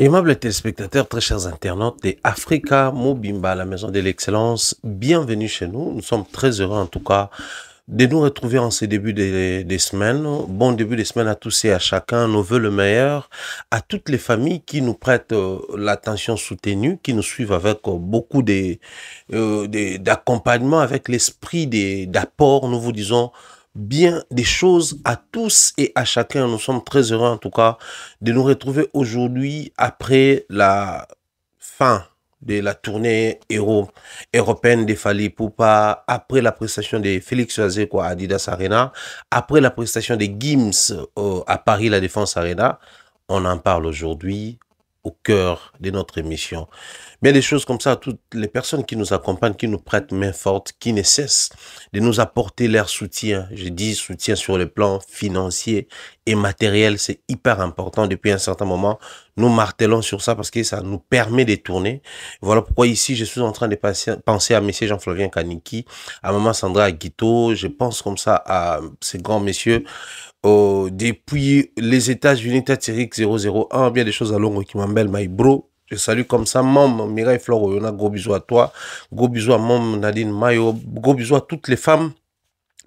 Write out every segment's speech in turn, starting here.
Aimables téléspectateurs, très chers internautes de Africa Mobimba, la maison de l'excellence, bienvenue chez nous. Nous sommes très heureux en tout cas de nous retrouver en ce début des semaines. Bon début de semaine à tous et à chacun. Nos voeux le meilleur à toutes les familles qui nous prêtent l'attention soutenue, qui nous suivent avec beaucoup d'accompagnement, avec l'esprit d'apport. Nous vous disons bien des choses à tous et à chacun. Nous sommes très heureux en tout cas de nous retrouver aujourd'hui après la fin de la tournée européenne de Fally Ipupa, après la prestation de Félix Oazeko à Adidas Arena, après la prestation de Gims à Paris La Défense Arena. On en parle aujourd'hui au cœur de notre émission. Mais des choses comme ça, à toutes les personnes qui nous accompagnent, qui nous prêtent main forte, qui ne cessent de nous apporter leur soutien. Je dis soutien sur le plan financier et matériel, c'est hyper important. Depuis un certain moment, nous martelons sur ça parce que ça nous permet de tourner. Voilà pourquoi ici, je suis en train de penser à M. Jean-Flavien Kaniki, à Maman Sandra Guito. Je pense comme ça à ces grands messieurs. Depuis les États-Unis, Tatiric 001, bien des choses à Longo qui m'embellent, my bro. Je salue comme ça, Mom, Mireille Flore Oyona, gros bisous à toi. Gros bisous à Mom, Nadine Mayo. Gros bisous à toutes les femmes,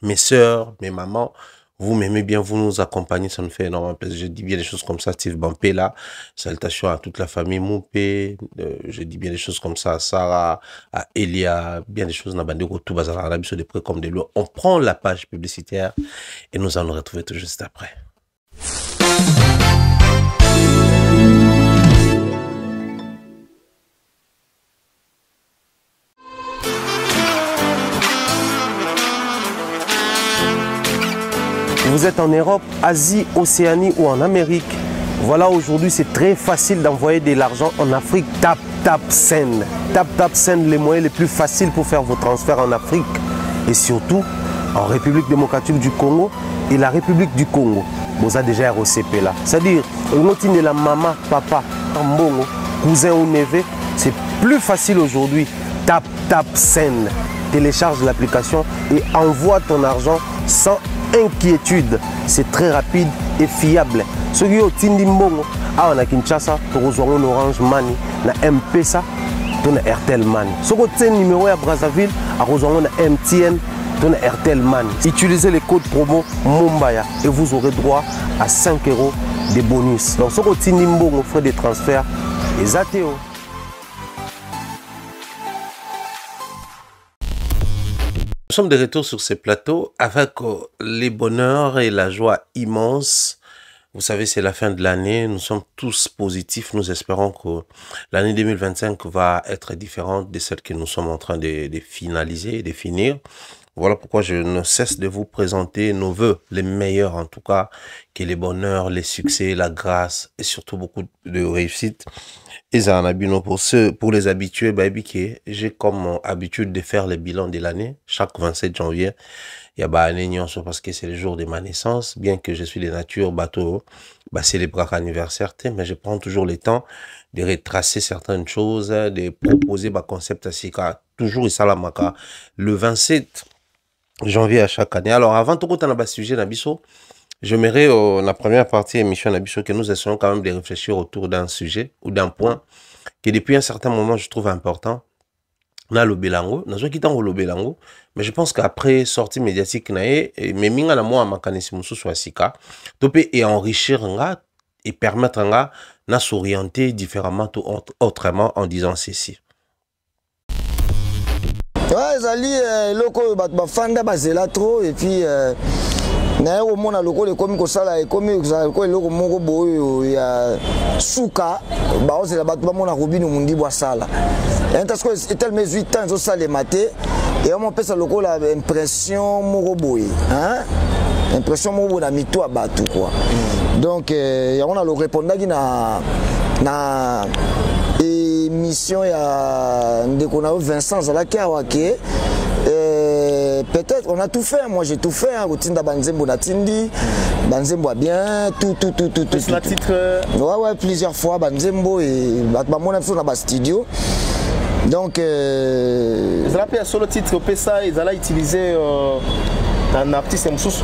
mes sœurs, mes mamans. Vous m'aimez bien, vous nous accompagnez, ça nous fait énormément plaisir. Je dis bien des choses comme ça, Steve Bampé là. Salutations à toute la famille Moupé. Je dis bien des choses comme ça à Sarah, à Elia, bien des choses. Tout bazar, de près comme de l'eau. On prend la page publicitaire et nous allons nous retrouver tout juste après. Vous êtes en Europe, Asie, Océanie ou en Amérique. Voilà, aujourd'hui, c'est très facile d'envoyer de l'argent en Afrique. Tap Send. Tap Send, les moyens les plus faciles pour faire vos transferts en Afrique. Et surtout, en République démocratique du Congo et la République du Congo. Vous avez déjà ROCP là. C'est-à-dire, on de la maman, papa, mbongo, cousin ou neveu. C'est plus facile aujourd'hui. Tap Send. Télécharge l'application et envoie ton argent sans inquiétude. C'est très rapide et fiable. Ce qui est Tindi Mbongo, on a Kinshasa, tu reçois un Orange Money, na M-Pesa, tu as Airtel Money. Ce qui est numéro à Brazzaville, tu reçois un MTN, tu as Airtel Money. Utilisez les codes promo Mumbaya et vous aurez droit à 5 € de bonus. Donc ce qui est Tindi Mbongo, frais de transfert, et Zateo. Nous sommes de retour sur ces plateaux avec les bonheurs et la joie immense. Vous savez, c'est la fin de l'année. Nous sommes tous positifs. Nous espérons que l'année 2025 va être différente de celle que nous sommes en train de finaliser et de finir. Voilà pourquoi je ne cesse de vous présenter nos voeux, les meilleurs en tout cas, que les bonheurs, les succès, la grâce et surtout beaucoup de réussite. Et ça en a bien pour les habitués, j'ai comme habitude de faire le bilan de l'année. Chaque 27 janvier, il y a une réunion parce que c'est le jour de ma naissance. Bien que je suis de nature bateau, célébrer l'anniversaire, mais je prends toujours le temps de retracer certaines choses, de proposer ma concept à Sika, toujours et Salamaka, le 27 janvier à chaque année. Alors avant tout on a un sujet Nabiso, j'aimerais la première partie émission Nabiso que nous essayons quand même de réfléchir autour d'un sujet ou d'un point qui depuis un certain moment je trouve important. On a le Belango, nous avons quitté le Belango, mais je pense qu'après sortie médiatique mais minga na moi makanisi sur Sika, topé et enrichir nga et permettre nga na s'orienter différemment ou autrement en disant ceci. Ouais, Zali, loko bafanda bazela trop et puis na yo mona loko le komi ko sala e komi ko loko moko boyo ya suka ba ozela batu ba mona robino mundi bwa sala. Et parce que etel mes 8 ans zo sala maté et on pesa loko la impression moko boyo, hein? Impression moko na mito a batu quoi. Donc ya on a le répondaki na émission ya ndekona Vincent Zalaki awake. Peut-être on a tout fait, moi j'ai tout fait, Rotinda Banzembo Natindi, Banzembo a bien, tout. La titre ouais, plusieurs fois, Banzembo et mon absence dans le studio. Donc, ils ont appelé sur le titre PSA, ils allaient utiliser un artiste et Moussous.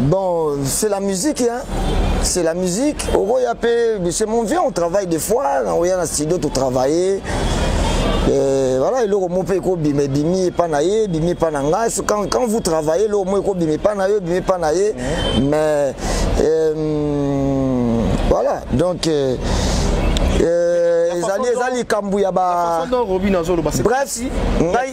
Bon, c'est la musique, hein. c'est la musique. C'est mon vieux, on travaille des fois, on est dans le studio pour travailler. Voilà, quand vous travaillez, mais voilà, donc bref,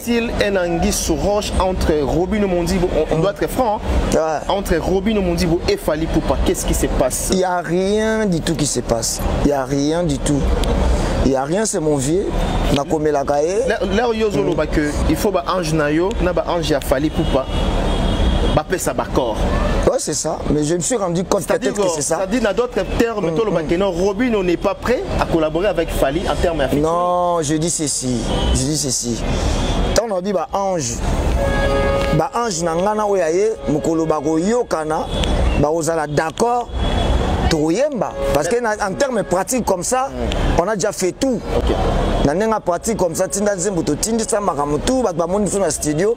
il un anguille sous roche entre Robin Mondibo, on doit être franc, hein? Entre Robin Mondibo et Fally Ipupa, qu'est-ce qui se passe? Il n'y a rien du tout qui se passe. Il n'y a rien du tout. Il n'y a rien, c'est mon vieux. On a commis la caille. Là, il faut que Ange Nayo, Ange a Fally Ipupa. Ouais, c'est ça, mais je me suis rendu compte peut-être que c'est ça. C'est-à-dire, dans d'autres termes, Robin, on n'est pas prêt à collaborer avec Fally en termes affectifs. Non, je dis ceci. Tant on dit Ange, Ange Nangana Oyaye, Mukolo Bago Yokana, Ozala d'accord. Parce qu'en termes pratiques comme ça, on a déjà fait tout. Dans une pratique comme ça, studio.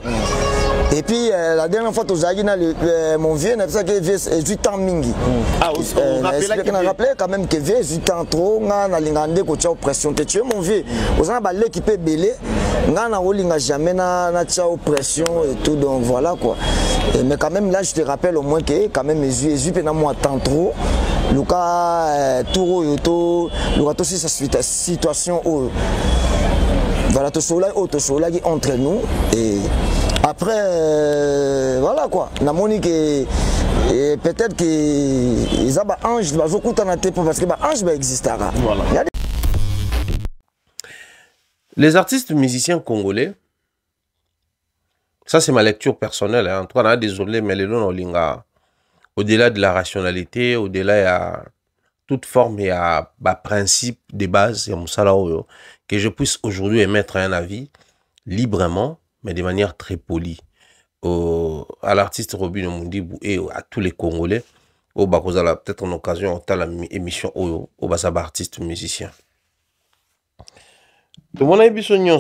Et puis la dernière fois, mon vieux, c'est 8 ans mingi. Je rappelé quand même que 8 ans trop, on a l'ingandé qui a pression. Tu es mon vieux. On a l'équipe belé, on a jamais pression et tout. Donc voilà quoi. Mais quand même là, je te rappelle au moins que quand même mes yeux pendant moi tant trop. Luka Touro Yoto, Luka aussi sa situation où voilà tout cela qui entre nous et après voilà quoi. Na moni que peut-être que ils ont Ange va beaucoup en tête parce que Ange va exister. Voilà. Les artistes musiciens congolais, ça c'est ma lecture personnelle. En tout cas, désolé, mais les noms linga. Au-delà de la rationalité, au-delà, il y a toute forme, il y a principe de base, que je puisse aujourd'hui émettre un avis librement, mais de manière très polie. À l'artiste Robin Mondibo et à tous les Congolais, au Bakozala, peut-être en occasion, à l'émission au Basaba artiste musicien. Tout le monde a besoin de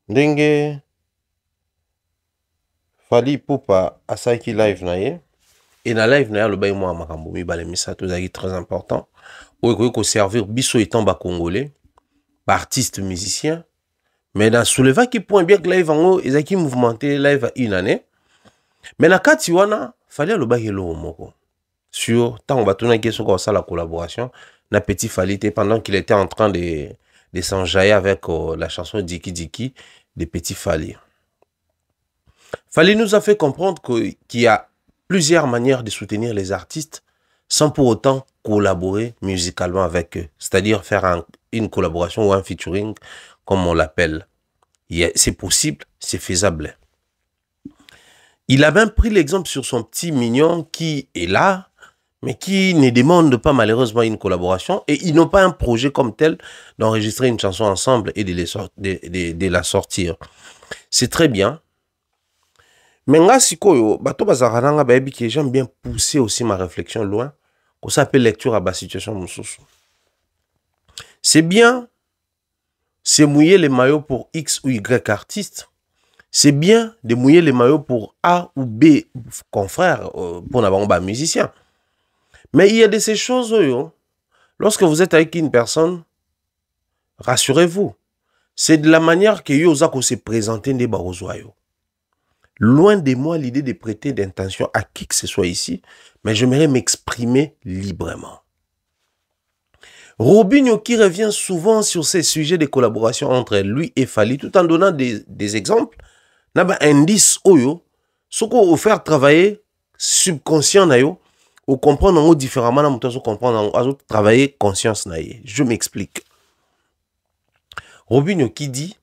Dengue Fally Ipupa à Saiki Live naye. Et dans la live, le bail moi makamboumi balemisa tout ça qui est très important. Ou qu'on servir biso étant bas congolais, artiste musicien. Mais dans souleva qui point bien que live en haut, ils ont qui mouvementé live à une année. Mais dans cas tiwana, fallait le bail hello moko. Sur tant on va tourner qui sur ça la collaboration, na petit Fally pendant qu'il était en train de s'enjailler avec la chanson Diki Diki de Petit Fally. Fally nous a fait comprendre qu'il y a plusieurs manières de soutenir les artistes sans pour autant collaborer musicalement avec eux. C'est-à-dire faire une collaboration ou un featuring, comme on l'appelle. C'est possible, c'est faisable. Il a même pris l'exemple sur son petit mignon qui est là, mais qui ne demande pas malheureusement une collaboration. Et ils n'ont pas un projet comme tel d'enregistrer une chanson ensemble et de la sortir. C'est très bien. Mais nga sikoyo, bato bazarana baebi que j'aime bien pousser aussi ma réflexion loin, qu'on s'appelle lecture à bas situation moussous. C'est bien, c'est mouiller les maillots pour X ou Y artiste. C'est bien de mouiller les maillots pour A ou B confrères, pour n'avoir pas musicien. Mais il y a de ces choses, lorsque vous êtes avec une personne, rassurez-vous, c'est de la manière que vous se présenter des barozoyo. Loin de moi l'idée de prêter d'intention à qui que ce soit ici, mais j'aimerais m'exprimer librement. Robinho qui revient souvent sur ces sujets de collaboration entre lui et Fally, tout en donnant des exemples, n'a pas indice oyo, ce qu'on faire travailler subconscient nayo, ou comprendre différemment, na muto comprendre travailler conscience naye. Je m'explique. Robinho qui dit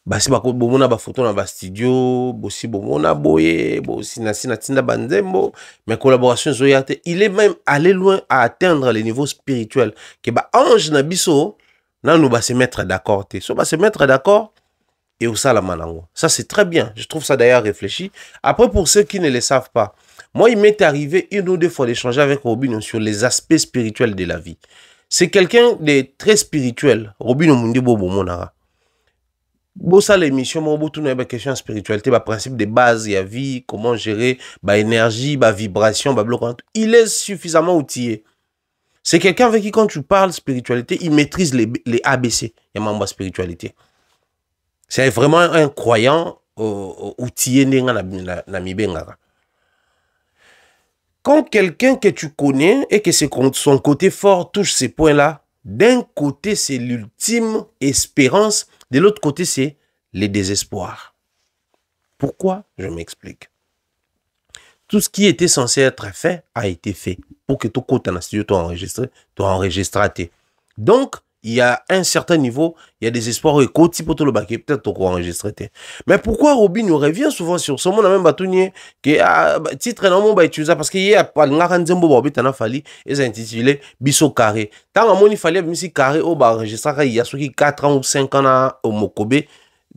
basi bako bomona ba photo na ba studio bosi bomona boye bosi na tinda banzembo mais collaboration zoyate il est même allé loin à atteindre les niveaux spirituels que ba ange na biso na nous ba se mettre d'accord te so ba se mettre d'accord et au sala manango ça c'est très bien, je trouve ça d'ailleurs réfléchi. Après pour ceux qui ne le savent pas, moi il m'est arrivé une ou deux fois d'échanger avec Robinho sur les aspects spirituels de la vie. C'est quelqu'un de très spirituel, Robinho Mondibo Bomonara. Bon, ça, l'émission, moi, tout une question de spiritualité, bah, principe de base, il y a vie, comment gérer, bah, énergie, bah, vibration, bah, bloc. Il est suffisamment outillé. C'est quelqu'un avec qui, quand tu parles spiritualité, il maîtrise les ABC. Il y a ma spiritualité. C'est vraiment un croyant outillé. Quand quelqu'un que tu connais et que son côté fort touche ces points-là, d'un côté, c'est l'ultime espérance. De l'autre côté, c'est les désespoirs. Pourquoi? Je m'explique. Tout ce qui était censé être fait a été fait pour que ton côté dans le studio soit enregistré. Donc, il y a un certain niveau, il y a des espoirs et côté pour tout le baquet, peut-être qu'on enregistré. Mais pourquoi Robin nous revient souvent sur ce monde même bâtonnier que titre non ba utiliser parce qu'il y a pas ngara nzembo ba bitana fali et ça intitulé biso carré. Tant à il fallait même si carré au ba enregistré il y a ceux qui 4 ans ou 5 ans à au Mokobe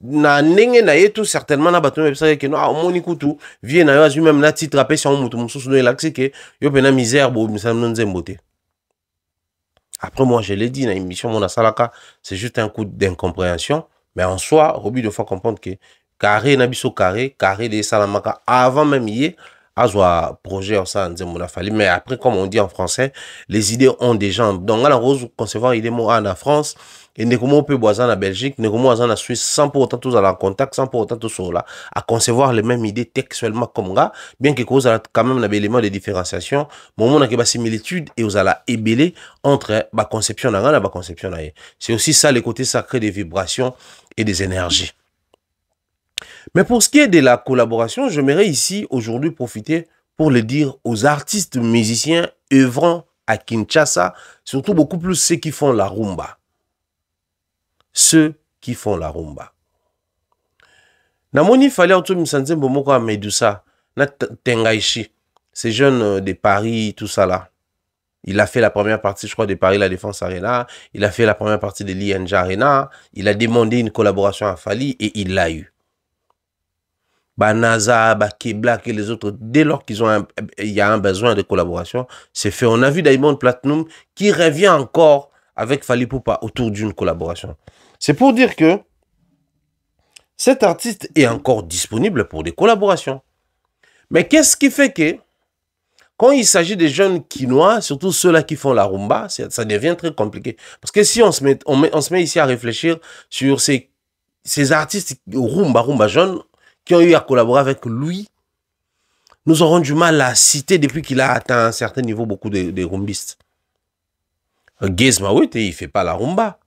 na nenge na yetu certainement na bato mebisa ke no omoni kutu vie na yo azu même na titre apé sur mutu mususu no elaxi ke yo pena misère bo misam no nzembo te. Après, moi, je l'ai dit, dans l'émission, mon asalaka, c'est juste un coup d'incompréhension. Mais en soi, Roby doit comprendre que carré, nabiso carré des salamaka, avant même hier, à projet en ça, mais après, comme on dit en français, les idées ont des jambes. Donc, à la rose, concevoir idée en France, et ne comment on peut boire en Belgique, ne comment en Suisse, sans pour autant tous à la contact, sans pour autant tous sur là, à concevoir les mêmes idées textuellement comme ça, bien que cause quand même un élément de différenciation, mais on a des similitudes et vous allez ébeler entre la conception et la conception. C'est aussi ça, les côtés sacrés des vibrations et des énergies. Mais pour ce qui est de la collaboration, j'aimerais ici aujourd'hui profiter pour le dire aux artistes musiciens œuvrant à Kinshasa, surtout beaucoup plus ceux qui font la rumba. Ceux qui font la rumba. Namoni fallait autour de Bomoko à Medusa, na Tengaishi, ces jeunes de Paris, tout ça là. Il a fait la première partie, je crois, de Paris La Défense Arena. Il a fait la première partie de l'INJ Arena. Il a demandé une collaboration à Fali et il l'a eu. Banaza, Black et les autres, dès lors qu'il y a un besoin de collaboration, c'est fait. On a vu Diamond Platinum qui revient encore avec Fally Ipupa autour d'une collaboration. C'est pour dire que cet artiste est encore disponible pour des collaborations. Mais qu'est-ce qui fait que quand il s'agit des jeunes quinois, surtout ceux-là qui font la rumba, ça devient très compliqué. Parce que si on se met ici à réfléchir sur ces artistes rumba jeunes, qui ont eu à collaborer avec lui, nous aurons du mal à citer depuis qu'il a atteint un certain niveau beaucoup de rumbistes. Gizma, oui, il ne fait pas la rumba.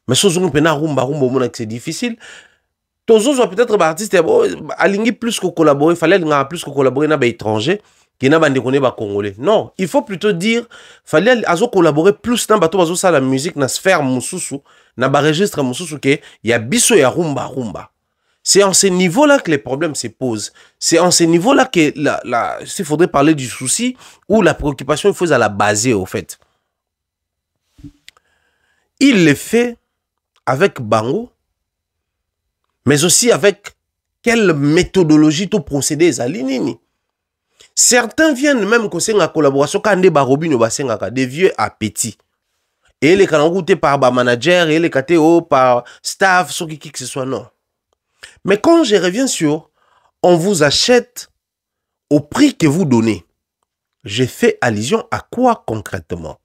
Mais si on fait la rumba, c'est difficile. Tozo peut-être artiste aligné plus que collaborer, il fallait plus que collaborer avec des étrangers qui n'a pas de congolais. Non, il faut plutôt dire fallait collaborer plus dans bateau ça la musique na sphère mususu, na ba registre mususu que il y a biso ya rumba. C'est en ce niveau-là que les problèmes se posent. C'est en ce niveau-là que s'il faudrait parler du souci ou la préoccupation, il faut la baser au fait. Il le fait avec Bango, mais aussi avec quelle méthodologie tout procédé Zalinini. Certains viennent même que c'est une collaboration quand des vieux à petits. Et les canons par manager, et les KTO par staff, ce qui que ce soit, non. Mais quand je reviens sur on vous achète au prix que vous donnez, j'ai fait allusion à quoi concrètement?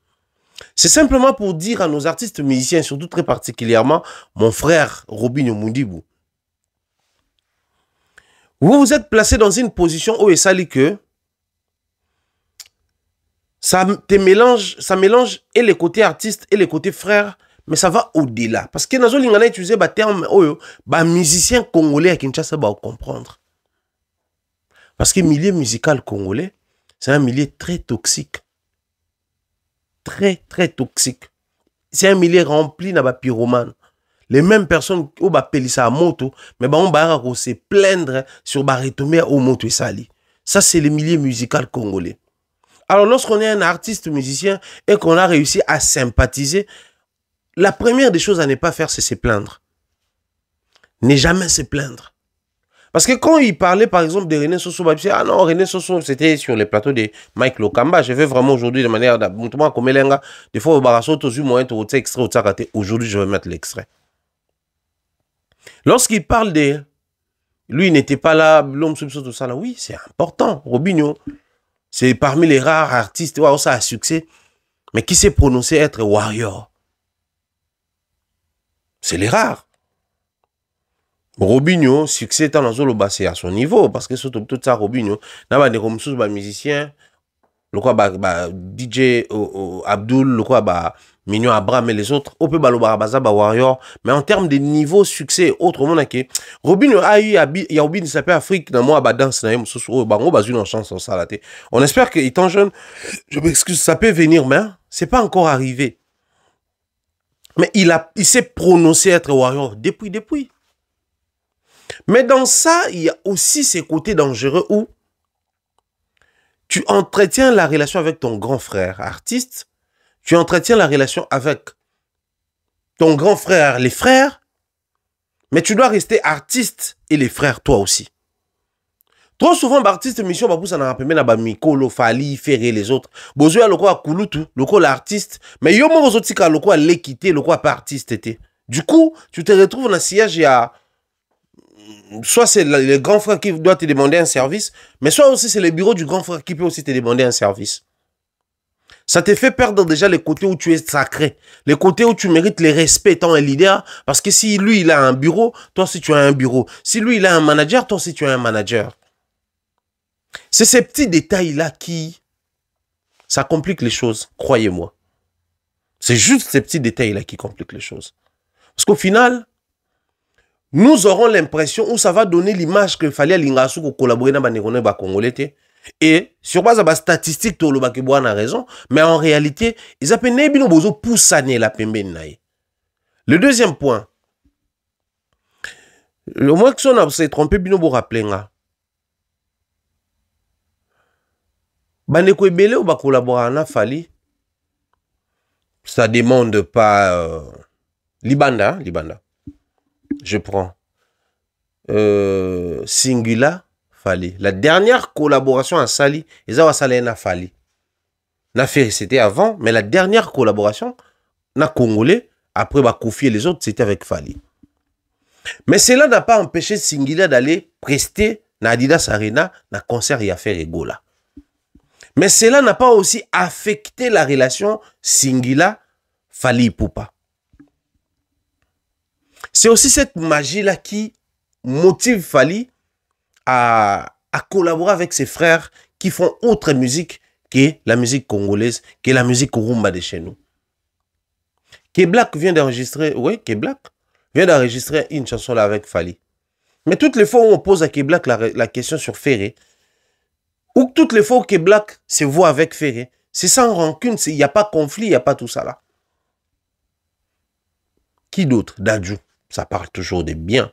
C'est simplement pour dire à nos artistes musiciens, surtout très particulièrement mon frère Robinho Mundibou, vous vous êtes placé dans une position où il s'allie que ça mélange et les côtés artistes et les côtés frères. Mais ça va au-delà. Parce que nous avons utilisé le terme musicien congolais à Kinshasa va comprendre. Parce que le milieu musical congolais, c'est un milieu très toxique. Très, très toxique. C'est un milieu rempli de pyromanes. Les mêmes personnes qui ont appelé ça à moto, mais on va se plaindre sur retomber au moto et sali. Ça, c'est le milieu musical congolais. Alors, lorsqu'on est un artiste musicien et qu'on a réussi à sympathiser, la première des choses à ne pas faire, c'est se plaindre. Ne jamais se plaindre. Parce que quand il parlait, par exemple, de René Soso, ah non, René Soso, c'était sur les plateaux de Mike Lokamba. Je vais vraiment aujourd'hui, de manière comme Elenga, des fois, au barasso, tous moyen, tu extrait, aujourd'hui, je vais mettre l'extrait. Lorsqu'il parle de... Lui, il n'était pas là, l'homme sous tout ça là. Oui, c'est important, Robinho. C'est parmi les rares artistes, ouais, ça a succès, mais qui s'est prononcé être warrior. C'est les rares. Robinho, succès dans le bas, c'est à son niveau, parce que surtout tout ça, Robinho, n'a pas des musiciens, le quoi, DJ Abdul, le quoi, Mignon Abraham et les autres, on peut balobaza warrior, mais en termes de niveau succès, autrement, Robinho a eu, il y a Robinho qui s'appelle Afrique, dans moi, danse, une chance ça là. On espère qu'il étant jeune, je m'excuse, ça peut venir, mais c'est pas encore arrivé. Mais il s'est prononcé être warrior depuis. Mais dans ça, il y a aussi ces côtés dangereux où tu entretiens la relation avec ton grand frère artiste, tu entretiens la relation avec ton grand frère, les frères, mais tu dois rester artiste et les frères, toi aussi. Trop souvent, artiste mission, ça n'a pas même Mikolo, Fali, Ferré, les autres. Bozoya, le quoi, Kouloutou, le quoi, l'artiste. Mais yo, moi, aux le quoi, l'équité, le quoi, pas artiste, était. Du coup, tu te retrouves dans un siège, il y a. Soit c'est le grand frère qui doit te demander un service, mais soit aussi c'est le bureau du grand frère qui peut aussi te demander un service. Ça te fait perdre déjà les côtés où tu es sacré, les côtés où tu mérites le respect étant un leader, parce que si lui il a un bureau, toi aussi tu as un bureau. Si lui il a un manager, toi aussi tu as un manager. C'est ces petits détails-là qui... ça complique les choses, croyez-moi. C'est juste ces petits détails-là qui compliquent les choses. Parce qu'au final... nous aurons l'impression où ça va donner l'image qu'il fallait à l'Ingasu pour collaborer dans les Congolais. Et sur base de la statistique, tout le monde a raison. Mais en réalité, ils appellent Nebino Bozo poussaner la pembene. Le deuxième point, le moins que on s'est trompé, Bino Bo rappelé. Baneko Ebele ou ba collaborer na Fali, ça demande pas Libanda. Je prends Singula Fali. La dernière collaboration à Sali, ils ont Salena Fali. Na fait c'était avant, mais la dernière collaboration na Congolais après Koufi et les autres c'était avec Fali. Mais cela n'a pas empêché Singula d'aller prester na Adidas Arena na concert et à faire Egola. Mais cela n'a pas aussi affecté la relation Singula Fali Ipupa. C'est aussi cette magie-là qui motive Fali à collaborer avec ses frères qui font autre musique que la musique congolaise, que la musique rumba de chez nous. Keblak vient d'enregistrer, oui, Keblak vient d'enregistrer une chanson là avec Fali. Mais toutes les fois où on pose à Keblak la question sur Ferré, ou toutes les fois où Keblak se voit avec Ferré, c'est sans rancune, il n'y a pas conflit, il n'y a pas tout ça là. Qui d'autre? Dadju. Ça parle toujours des biens.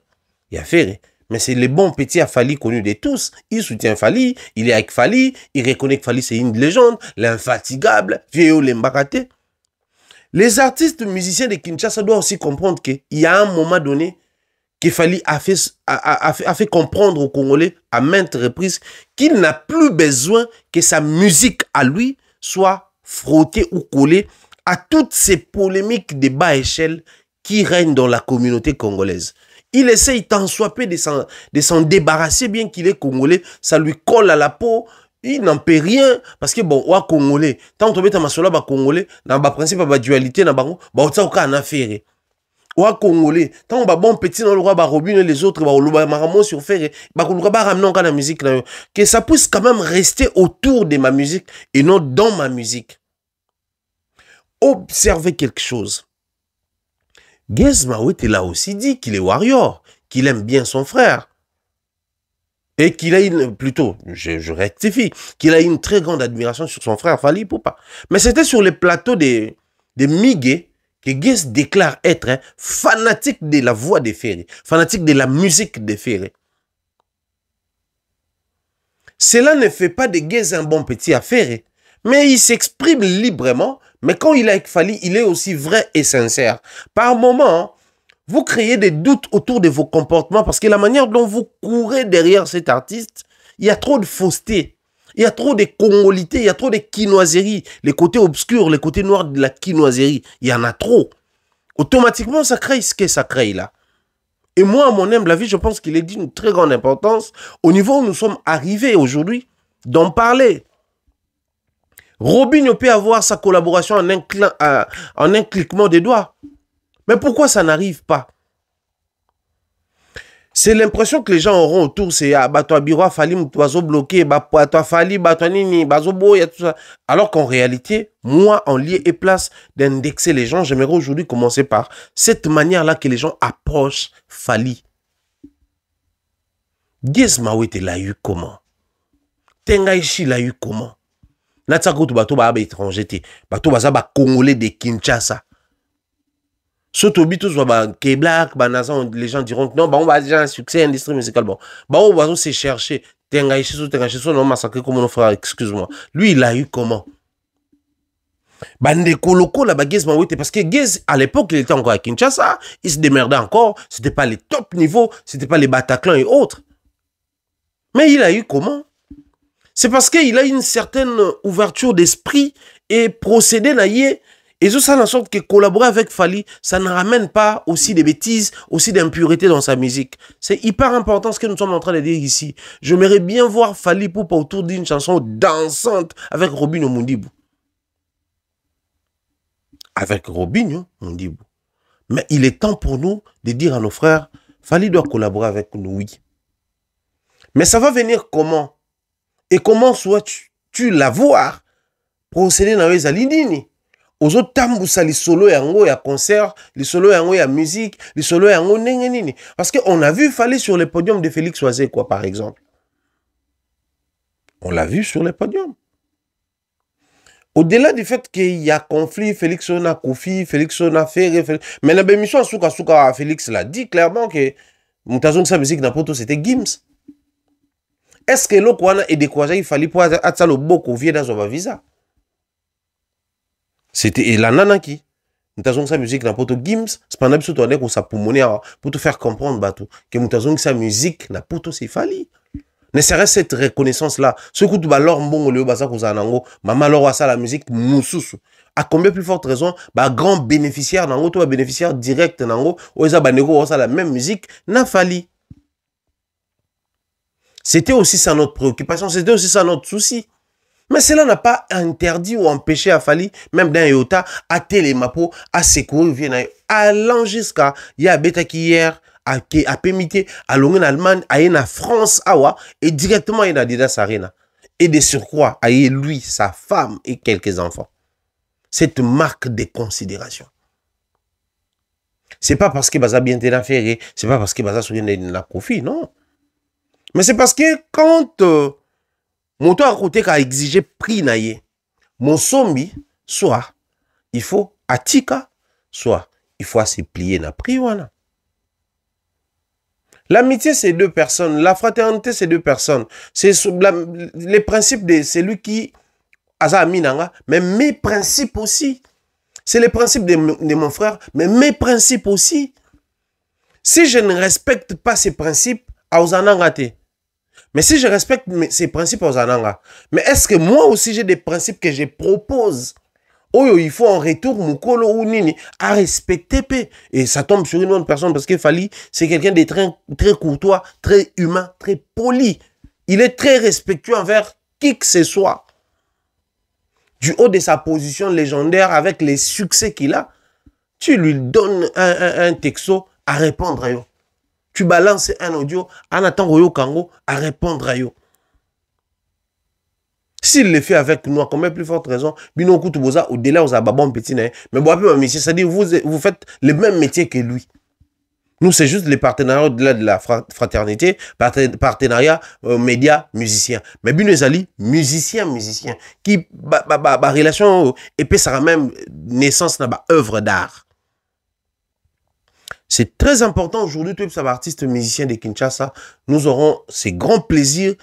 Il y a Ferré. Mais c'est le bon petit à Fali connu de tous. Il soutient Fali, il est avec Fali, il reconnaît que Fali c'est une légende, l'infatigable, Vieillot l'embaraté. Les artistes musiciens de Kinshasa doivent aussi comprendre qu'il y a un moment donné que Fali a fait comprendre aux Congolais à maintes reprises qu'il n'a plus besoin que sa musique à lui soit frottée ou collée à toutes ces polémiques de bas échelle qui règne dans la communauté congolaise. Il essaye tant soit peu de s'en débarrasser, bien qu'il est congolais, ça lui colle à la peau, il n'en peut rien, parce que bon, wa congolais, tant que tu masola ba congolais, dans ba principe ba dualité, na bango, ba otsa oka en affaire. Wa congolais, tant ba bon petit dans le roi ba Robinho et les autres, ba oluba maramo sur faire, ba koluka ba ramener en la musique, que ça puisse quand même rester autour de ma musique et non dans ma musique. Observez quelque chose. Gez Maouet l'a aussi dit qu'il est warrior, qu'il aime bien son frère. Et qu'il a une, plutôt, je rectifie, qu'il a une très grande admiration sur son frère Fali Ipupa. Mais c'était sur les plateaux de Miguel que Gez déclare être fanatique de la voix de Ferré, fanatique de la musique de Ferré. Cela ne fait pas de Gez un bon petit à Ferré, mais il s'exprime librement. Mais quand il est avec Fali, il est aussi vrai et sincère. Par moments, vous créez des doutes autour de vos comportements parce que la manière dont vous courez derrière cet artiste, il y a trop de fausseté, il y a trop de congolité, il y a trop de quinoiserie. Les côtés obscurs, les côtés noirs de la quinoiserie, il y en a trop. Automatiquement, ça crée ce que ça crée là. Et moi, à mon humble avis, je pense qu'il est d'une très grande importance au niveau où nous sommes arrivés aujourd'hui d'en parler. Robinho peut avoir sa collaboration en un cliquement des doigts. Mais pourquoi ça n'arrive pas? C'est l'impression que les gens auront autour, c'est bloqué, tout ça. Alors qu'en réalité, moi, en lieu et place d'indexer les gens, j'aimerais aujourd'hui commencer par cette manière-là que les gens approchent Fally. Gez Mawete l'a eu comment? Tengaishi l'a eu comment? Natsako to bato ba étranger te, bato baza ba congolais de Kinshasa. Sotobi tous ba K-Black, les gens diront que non, bah on va déjà un succès industrie musicale bon. Bah on va se chercher Tengaishi non massacré comme mon frère, excuse-moi. Lui il a eu comment? Bande Koloko la Gez Mawete parce que Gez à l'époque il était encore à Kinshasa, il se démerdait encore, c'était pas les top niveaux, c'était pas les Bataclan et autres. Mais il a eu comment? C'est parce qu'il a une certaine ouverture d'esprit et procédé naïe. Et tout ça, en sorte que collaborer avec Fally, ça ne ramène pas aussi des bêtises, aussi d'impuretés dans sa musique. C'est hyper important ce que nous sommes en train de dire ici. J'aimerais bien voir Fally Ipupa autour d'une chanson dansante avec Robinho Mondibou. Avec Robinho Mondibou. Mais il est temps pour nous de dire à nos frères, Fally doit collaborer avec nous, oui. Mais ça va venir comment? Et comment souhaites-tu l'avoir procéder dans les alinini? Aux autres tambousa les solos yango ya concert, les solos yango ya musique, les solos yango nengenini. Parce qu'on a vu Fally sur les podiums de Félix Oisé, quoi, par exemple. On l'a vu sur les podiums. Au-delà du fait qu'il y a conflit, Félix Ona Kofi, Félix Ona Ferré, mais la bémission Souka Félix l'a dit clairement que Moutazong sa musique n'importe c'était Gims. Est-ce que l'eau est découragé, il fallait pour être le beau qu'on vient dans son visa? C'était la nana qui. Moutazong sa musique n'importe Gims, c'est pas un absurde qu'on s'est pour te faire comprendre bateau que Moutazong sa musique n'importe c'est Fally. Ne serait-ce cette reconnaissance-là. Ce coup de balor mbongo le basa kuzanango, maman leur ça la musique moussousou. À combien plus forte raison, bah grand bénéficiaire nango, toi bénéficiaire direct nango, oza banego ça la même musique n'a Fally. C'était aussi ça notre préoccupation, c'était aussi ça notre souci. Mais cela n'a pas interdit ou empêché à Fally, même d'un Iota, à Télémapo, à secourir, allant jusqu'à Yabeta qui hier, à Pémité, à Longue Allemagne, à la France, et directement à Adidas Arena. Et de surcroît, à lui, sa femme et quelques enfants. Cette marque de considération. C'est pas parce que Baza bien été ferré, c'est pas parce que Baza souvient de la profit, non. Mais c'est parce que quand mon toit à côté a exigé prix naïe, mon sombi, soit il faut atika, soit il faut se plier na prix wana. L'amitié, c'est deux personnes. La fraternité, c'est deux personnes. C'est les principes de celui qui a aminanga, mais mes principes aussi. C'est les principes de mon frère, mais mes principes aussi. Si je ne respecte pas ces principes, auzanangate. Mais si je respecte ces principes auzananga, mais est-ce que moi aussi j'ai des principes que je propose? Oh, il faut en retour Mukolo ou Nini à respecter paix. Et ça tombe sur une autre personne parce que Fally, c'est quelqu'un de très, très courtois, très humain, très poli. Il est très respectueux envers qui que ce soit. Du haut de sa position légendaire avec les succès qu'il a, tu lui donnes un texto à répondre à yo. Tu balances un audio en attendant Royo Kango à répondre à yo. S'il le fait avec nous, à combien plus forte raison, bino kutuboza au-delà aux ababons petits, mais bon, c'est-à-dire vous faites le même métier que lui. Nous, c'est juste les partenariats au-delà de la fraternité, partenariat média, musicien. Mais bino ezali, musicien, qui, relation, et puis ça a même naissance dans ma œuvre d'art. C'est très important aujourd'hui, tous les artistes musiciens de Kinshasa, nous aurons ces grands plaisirs.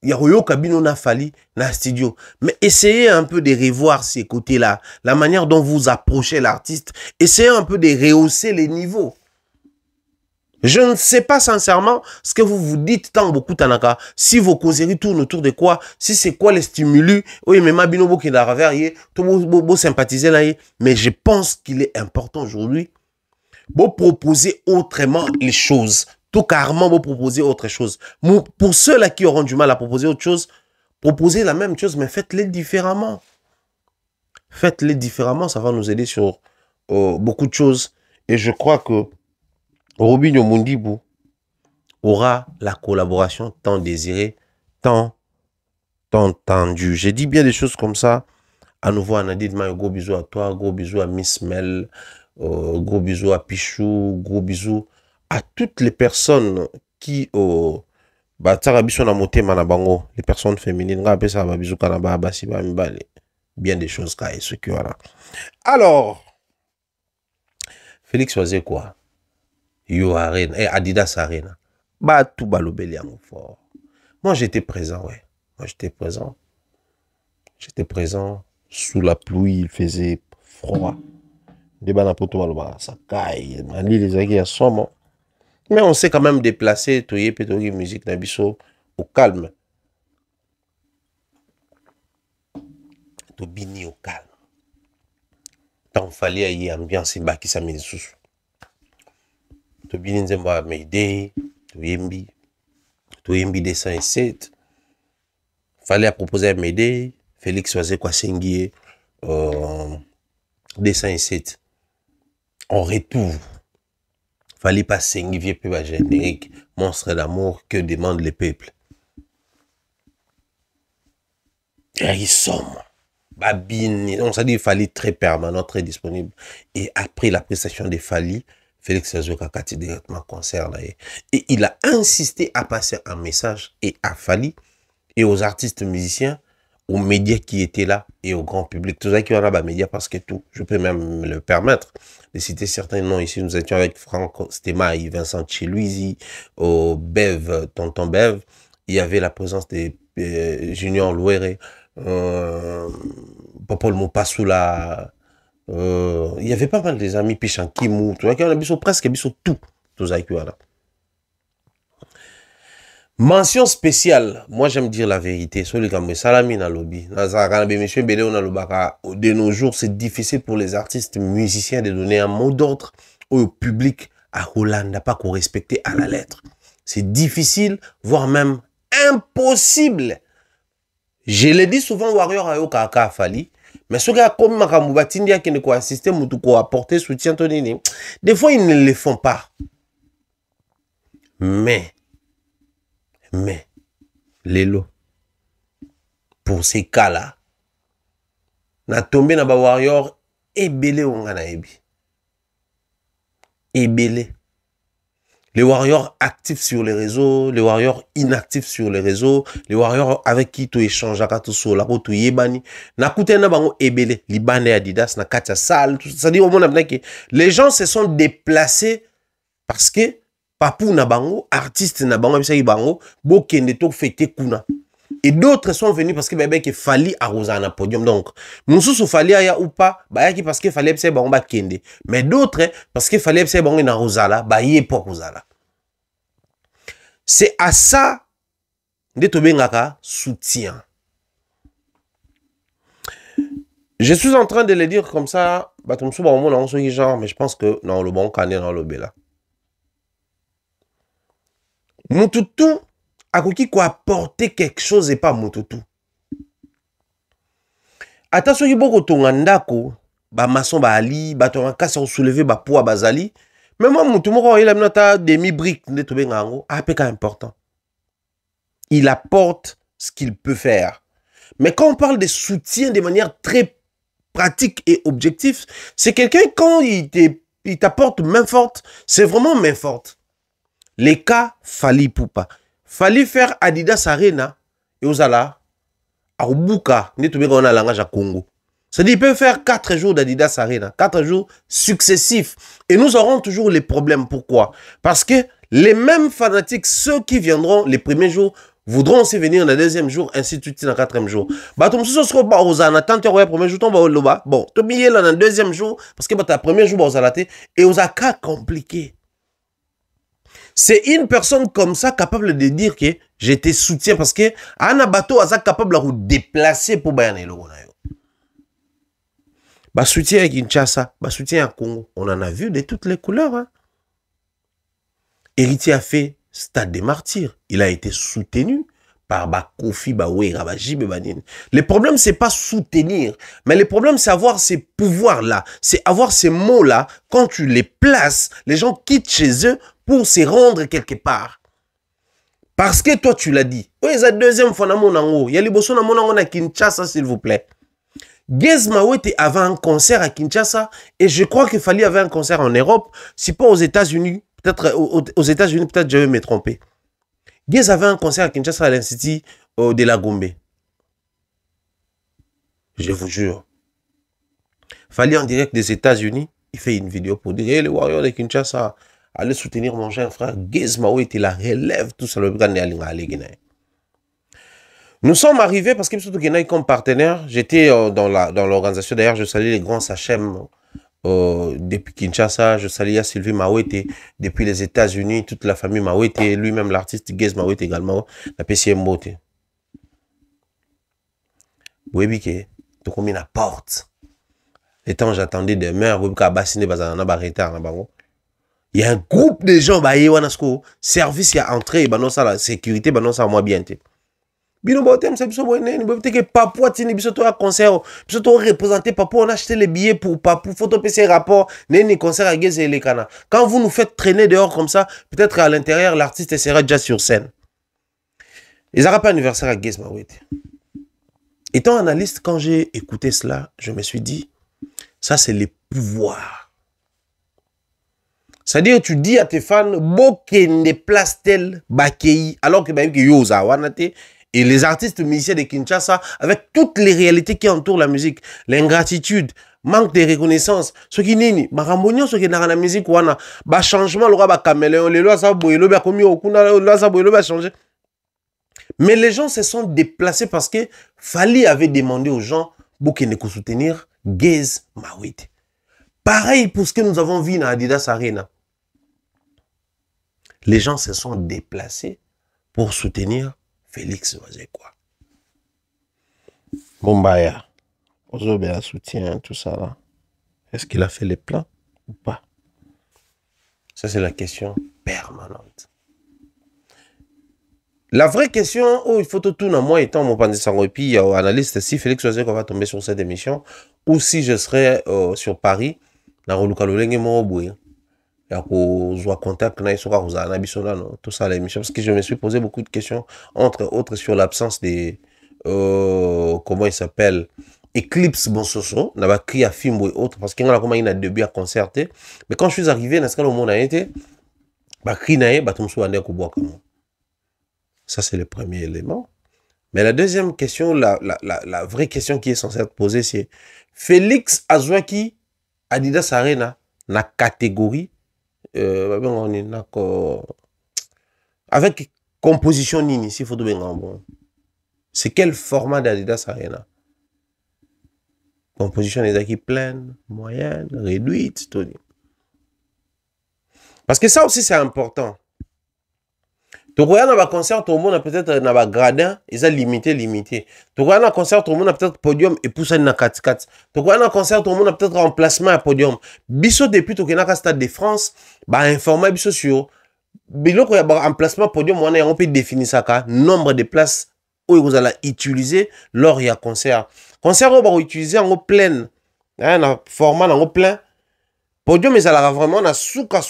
Il y a Royo Kabino na Fally na studio. Mais essayez un peu de revoir ces côtés-là. La manière dont vous approchez l'artiste. Essayez un peu de rehausser les niveaux. Je ne sais pas sincèrement ce que vous vous dites tant beaucoup Tanaka. Si vos causeries tournent autour de quoi, si c'est quoi les stimulus. Oui, mais ma binobo qui est derrière, tout beau sympathiser là. Mais je pense qu'il est important aujourd'hui vous proposez autrement les choses. Tout carrément, vous proposez autre chose. Pour ceux-là qui auront du mal à proposer autre chose, proposez la même chose, mais faites-les différemment. Faites-les différemment, ça va nous aider sur beaucoup de choses. Et je crois que Robinho Mondibou aura la collaboration tant désirée, tant tendue. J'ai dit bien des choses comme ça. À nouveau, Anadid, gros bisous à toi, gros bisous à Miss Mel, gros bisous à Pichou, gros bisous à toutes les personnes qui les personnes féminines, bien des choses ce que voilà. Alors, Félix faisait quoi? Yo Arena et Adidas Arena. Bah tout balobeli à mon fort. Moi j'étais présent, ouais. Moi j'étais présent. J'étais présent. Sous la pluie, il faisait froid. Des banapoto balobara, ça caille. Mali les agues à somme. Mais on s'est quand même déplacé, toyé pétogi musique nabiso au calme. Tobini au calme. Tant fallait y ambiance baki sa sous. Tobini nzemba Mayday, Toyembi 207. Fallait proposer à Mayday, Félix faisait quoi Sengier 207. En retour, fallait pas Sengier peu générique, monstre d'amour que demandent les peuples. Et ils sont babine, on s'est dit il fallait très permanent, très disponible. Et après la prestation de Fali, Félix Azokakati directement concert là. Et il a insisté à passer un message et à Fali et aux artistes musiciens, aux médias qui étaient là et au grand public. Tout ça qui en a des médias parce que tout, je peux même me le permettre de citer certains noms ici. Nous étions avec Franck Stemaï, Vincent Chiluizi, au Bev, Tonton Bev. Il y avait la présence de Junior Louere, Popol Mopasoula. Il y avait pas mal des amis Pichan Kimou, tu vois qu'il y en a presque tout ça qui là. Mention spéciale, moi j'aime dire la vérité, celui qui me salami na lobby, de nos jours c'est difficile pour les artistes musiciens de donner un mot d'ordre au public à Hollande, pas qu'on respecte à la lettre. C'est difficile, voire même impossible. Je l'ai dit souvent, Warrior a eu Kaka Fali. Mais ce gars comme Makamouba Tindia qui ne peut assister, Moutouko apporter soutien, des fois ils ne le font pas. Mais, Lélo, pour ces cas-là, na tombé na ba Warrior et belé on a ebi. Et belé. Les Warriors actifs sur les réseaux, les Warriors inactifs sur les réseaux, les Warriors avec qui tu échanges à tout sur la route, tu yebani. Na koute na bango ebele, libane Adidas, na katia sale, ça dit au monde que les gens se sont déplacés parce que papou na bango, artiste na bango, bisa bango, bo kende to fete kuna. Et d'autres sont venus parce que bébé que fallait arroser un podium. Donc, nous sous fallait aya ou pas, bah parce que fallait c'est bon ba kende. Mais d'autres parce que fallait c'est bon na rosala, bah yé pas rosala. C'est à ça de tobengaka soutien. Je suis en train de le dire comme ça, bah tout le monde on se genre, mais je pense que non le bon canet dans le bela. Moutoutou Akoki quoi apporter quelque chose et pas Moutoutou. Attention qui beaucoup tongandako, ba maçon ba ali, ba tonga sur soulever ba poids bazali. Mais moi Moutoutou il a nota demi brique de tobe ngango, apk important. Il apporte ce qu'il peut faire. Mais quand on parle de soutien de manière très pratique et objective, c'est quelqu'un quand il t'apporte main forte, c'est vraiment main forte. Les cas Fali Poupa. Fallait faire Adidas Arena et aux ala à Ubuka, on a langage à Congo. C'est-à-dire, il peut faire 4 jours d'Adidas Arena, 4 jours successifs. Et nous aurons toujours les problèmes. Pourquoi? Parce que les mêmes fanatiques, ceux qui viendront les premiers jours, voudront aussi venir le deuxième jour, ainsi de suite, le quatrième jour. Bah, tu me sera pas aux ana, tant que tu premier jour, tu vas au bas. Bon, tu es là dans le deuxième jour, parce que tu as le premier jour, aux alaté, et aux cas compliqués. C'est une personne comme ça capable de dire que j'étais soutien parce que Anna Bato a ça capable de déplacer pour bayan le. Bah, soutien à Kinshasa, bah, soutien à Congo. On en a vu de toutes les couleurs. Hein. Héritier a fait Stade des Martyrs. Il a été soutenu par Kofi, Bawera, Jimé Banine. Le problème, c'est pas soutenir, mais le problème, c'est avoir ces pouvoirs-là, c'est avoir ces mots-là. Quand tu les places, les gens quittent chez eux pour se rendre quelque part. Parce que toi, tu l'as dit. Oui, c'est la deuxième fois, il y a les bossons à Kinshasa, s'il vous plaît. Gez Mawete avait un concert à Kinshasa et je crois qu'il fallait avoir un concert en Europe, si pas aux États-Unis. Peut-être aux États-Unis, peut-être je vais me tromper. Gez avait un concert à Kinshasa à l'Institut de la Gombe. Je vous jure. Fallait en direct des États-Unis. Il fait une vidéo pour dire hey, les Warriors de Kinshasa, allez soutenir mon jeune frère. Gez Mawete la relève tout ça. Nous sommes arrivés parce que surtout comme partenaire, j'étais dans l'organisation. D'ailleurs, je salue les grands Sachem. Depuis Kinshasa, je salue Sylvie Mawete, depuis les États-Unis, toute la famille Mawete, lui-même l'artiste Gez Mawete également, la PCM Bote. Oui, bien, tout comme une porte. Les temps j'attendais des mères, il y a un groupe de gens, service, il y a entré, la sécurité, ça moi bien. Bino botem c'est biso boyene que Papou tini biso to concert biso to représenter Papou on a acheté les billets pour Papou photo PC rapport neni concert à Gez et les Kana. Quand vous nous faites traîner dehors comme ça, peut-être à l'intérieur l'artiste sera déjà sur scène. Ils n'auront pas anniversaire à Gez Mawete. Étant analyste, quand j'ai écouté cela, je me suis dit ça c'est le pouvoir. C'est-à-dire tu dis à tes fans bokende place tel bakei alors que yoza wanate. Et les artistes musiciens de Kinshasa, avec toutes les réalités qui entourent la musique, l'ingratitude, manque de reconnaissance, ce qui n'est pas, ce qui est dans la musique, changement, le caméléon, les lois, ça a changé. Mais les gens se sont déplacés parce que Fally avait demandé aux gens pour qu'ils ne soutenir Gez Mawete. Pareil pour ce que nous avons vu dans Adidas Arena. Les gens se sont déplacés pour soutenir Félix Wazekwa. Bombaya. Ozobé soutien, tout ça là. Est-ce qu'il a fait les plans ou pas? Ça, c'est la question permanente. La vraie question, il faut tout dans moi étant mon pandésango et puis analyste, si Félix Wazekwa va tomber sur cette émission ou si je serai sur Paris, dans le Kalolenge Moboué. Il contact tout ça l'émission parce que je me suis posé beaucoup de questions entre autres sur l'absence des comment il s'appelle Eclipse Bonsoso n'a pas crié à film ou autre parce qu'il y a comment il a début à concerter mais quand je suis arrivé dans ce cas le monde a été bah crié bah tout ça c'est le premier élément mais la deuxième question la vraie question qui est censée être posée c'est Félix Azouaki Adidas Arena na catégorie avec composition nini si faut bon. C'est quel format d'Adidas Arena? Composition des acquis pleine, moyenne, réduite, tout. Parce que ça aussi c'est important. Tu regardes dans un concert, tout le monde a peut-être dans un gradin, ils ont limité. Tu regardes dans un concert, tout le monde a peut-être podium et pousse dans 4-4. Tu regardes dans un concert, tout le monde a peut-être remplacement à podium. Bisso depuis tu regardes dans Stade de France, bah informer bisso sur bilo qu'il y a remplacement podium, on peut définir ça nombre de places où vous allez utiliser lors il y a concert. Concert où vous allez utiliser en plein, un format en plein. Podium ils allez vraiment na souka.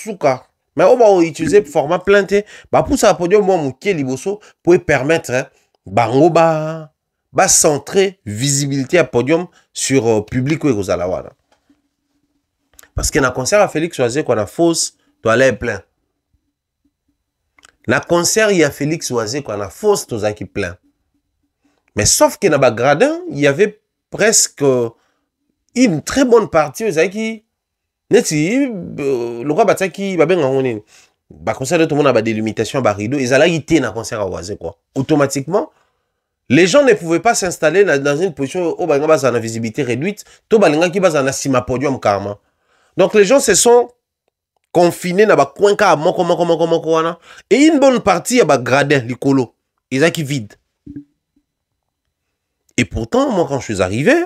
Mais on va utiliser le format planté. Bah pour ça, podium, moi, mon liboso pour permettre, centrer visibilité à podium sur public où vous allez voir. Parce qu'il y a un concert à Félix Oazé qu'on a fausse, tu aller plein. Dans le concert, il y a Félix Oazé qu'on a fausse, tu as qui plein. Mais sauf qu'il y a un gradin, il y avait presque une très bonne partie, vous avez qui. Neti, le roi Bataki, concert de tout le monde a des limitations à rideau, ils allaient y dans le concert à Oazé quoi. Automatiquement, les gens ne pouvaient pas s'installer dans une position où ils ont une visibilité réduite, tout le monde qui base en asima podium carrément. Donc les gens se sont confinés dans le coin comment et une bonne partie a gradin l'écolo, ils ont qui vide. Et pourtant moi quand je suis arrivé,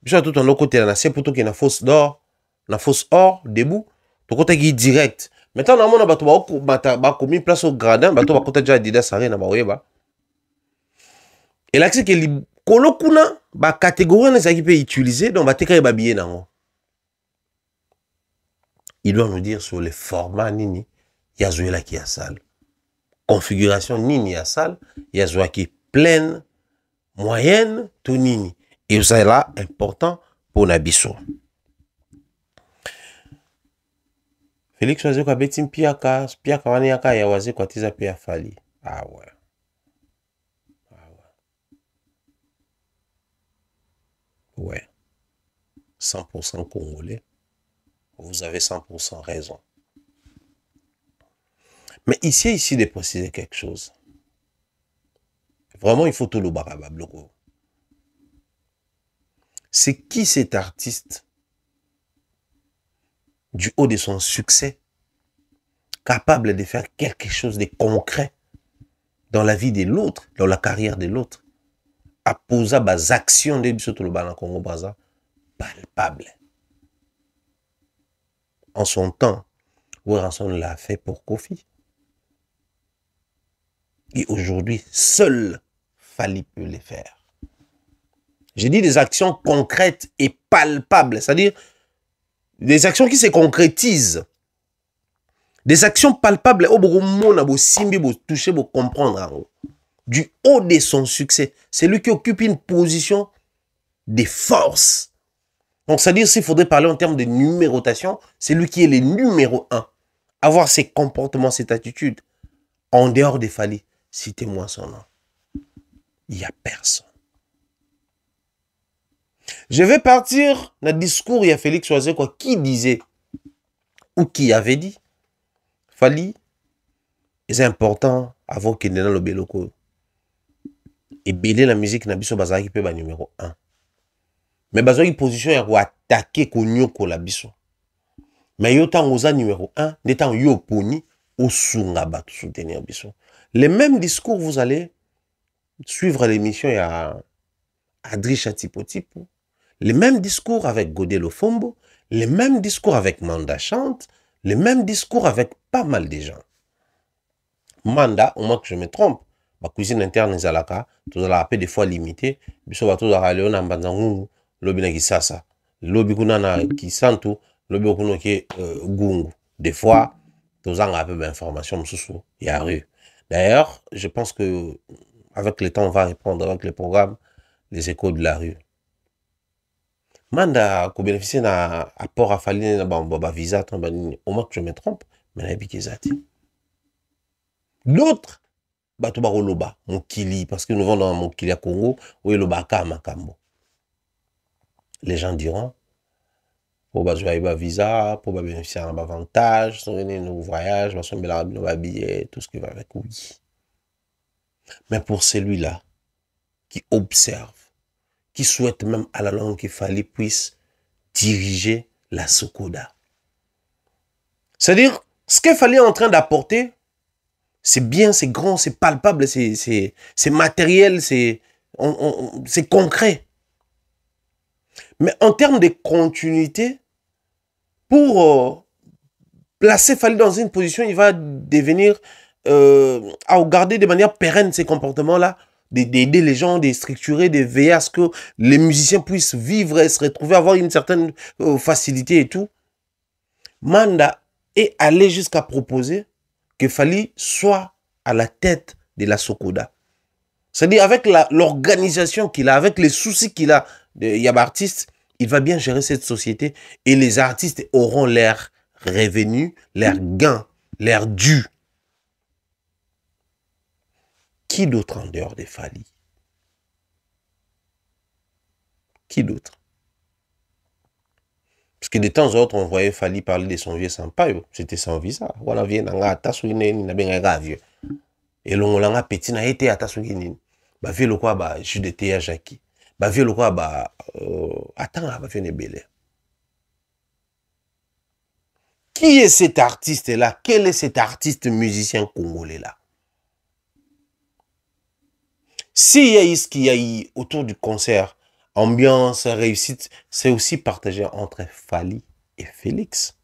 biso tout en côté na c'est plutôt que na fosse d'or, na fosse or debout, to côté qui direct. Maintenant na mona bato ba komi place au gradin, bato ba côté déjà Adidas Arena ba oyeba. Et là c'est que li kolo kuna ba catégorie na qui peut utiliser donc ba teka ba billet nango. Il doit nous dire sur les formats nini ya zoela qui a salle. Configuration nini ya salle, ya zoa qui pleine, moyenne, tout nini. Et ça là important pour Nabiso. Félix Oazé kwa beti mpiaka wani yaka ya waze kwa tiza pia fali. Ah ouais. Ah ouais. Ouais. 100% congolais. Vous avez 100% raison. Mais ici de préciser quelque chose. Vraiment, il faut tout le baraba bloco. C'est qui cet artiste du haut de son succès capable de faire quelque chose de concret dans la vie de l'autre, dans la carrière de l'autre, à poser des actions de tout le Congo Brazza palpables. En son temps, Ouranson l'a fait pour Kofi. Et aujourd'hui, seul Fally peut les faire. J'ai dit des actions concrètes et palpables, c'est-à-dire des actions qui se concrétisent. Des actions palpables, toucher, comprendre. Du haut de son succès, c'est lui qui occupe une position de force. Donc, c'est-à-dire, s'il faudrait parler en termes de numérotation, c'est lui qui est le numéro 1. Avoir ces comportements, cette attitude, en dehors des Fally, citez-moi son nom. Il n'y a personne. Je vais partir dans le discours, il y a Félix Oazé, quoi, qui disait, ou qui avait dit, Fally, c'est important avant qu'il n'ait dans le beloko. Et belé la musique, n'a biso bazar qui peut être numéro 1. Mais bazar qui position ya ko attaquer ko nyoko la biso. Mais yo tan oza numéro 1, n'étant yo poni au sunga ba soutenir biso. Les mêmes discours, vous allez suivre l'émission, il y a Adrisha Tipo. Les mêmes discours avec Godé Lofombo, les mêmes discours avec Manda Chante, les mêmes discours avec pas mal de gens. Manda, au moins que je me trompe, ma cuisine interne est alaka, tout à l'heure des fois limité, biso bato da raleon na mbanzangu, lobi na kisasa, lobi kuna na kisantu, lobi kuna ki gungu. Des fois, tout a un peu d'informations sous il y a rue. D'ailleurs, je pense que avec le temps, on va répondre avec le programme Les Échos de la rue. Manda, qu'on bénéficie d'un apport à Fally na visa, au moins que je me trompe, mais d'autres, Batuba Roloba, Mokili, parce que nous vont dans Mokili à Congo, où il y a Makambo. Les gens diront, pour baser visa, pour bénéficier d'un avantage, sont venus nos voyages, nos billets, tout ce qui va avec, oui. Mais pour celui-là, qui observe, qui souhaite même à la langue qu'il fallait puisse diriger la Sokoda. C'est-à-dire, ce qu'il fallait en train d'apporter, c'est bien, c'est grand, c'est palpable, c'est matériel, c'est concret. Mais en termes de continuité, pour placer Fally dans une position, il va devenir à garder de manière pérenne ces comportements-là, d'aider les gens, de structurer, de veiller à ce que les musiciens puissent vivre et se retrouver, avoir une certaine facilité et tout. Manda est allé jusqu'à proposer que Fally soit à la tête de la Sokoda. C'est-à-dire avec l'organisation qu'il a, avec les soucis qu'il a, il y a artiste, il va bien gérer cette société et les artistes auront leurs revenus, leurs gains, leurs dus. Qui d'autre en dehors de Fally? Qui d'autre? Parce que de temps en temps, on voyait Fally parler de son vieux sympa, c'était sans visa. Voilà, vient n'a pas vieux. Et l'on l'a petit n'a été attaché bah vieux le quoi bah je suis de Théa Jackie. Bah vieux le quoi bah attends bah vieux Nebele. Qui est cet artiste là? Quel est cet artiste musicien congolais là? S'il y a eu ce qu'il y a eu autour du concert ambiance, réussite, c'est aussi partagé entre Fally et Félix.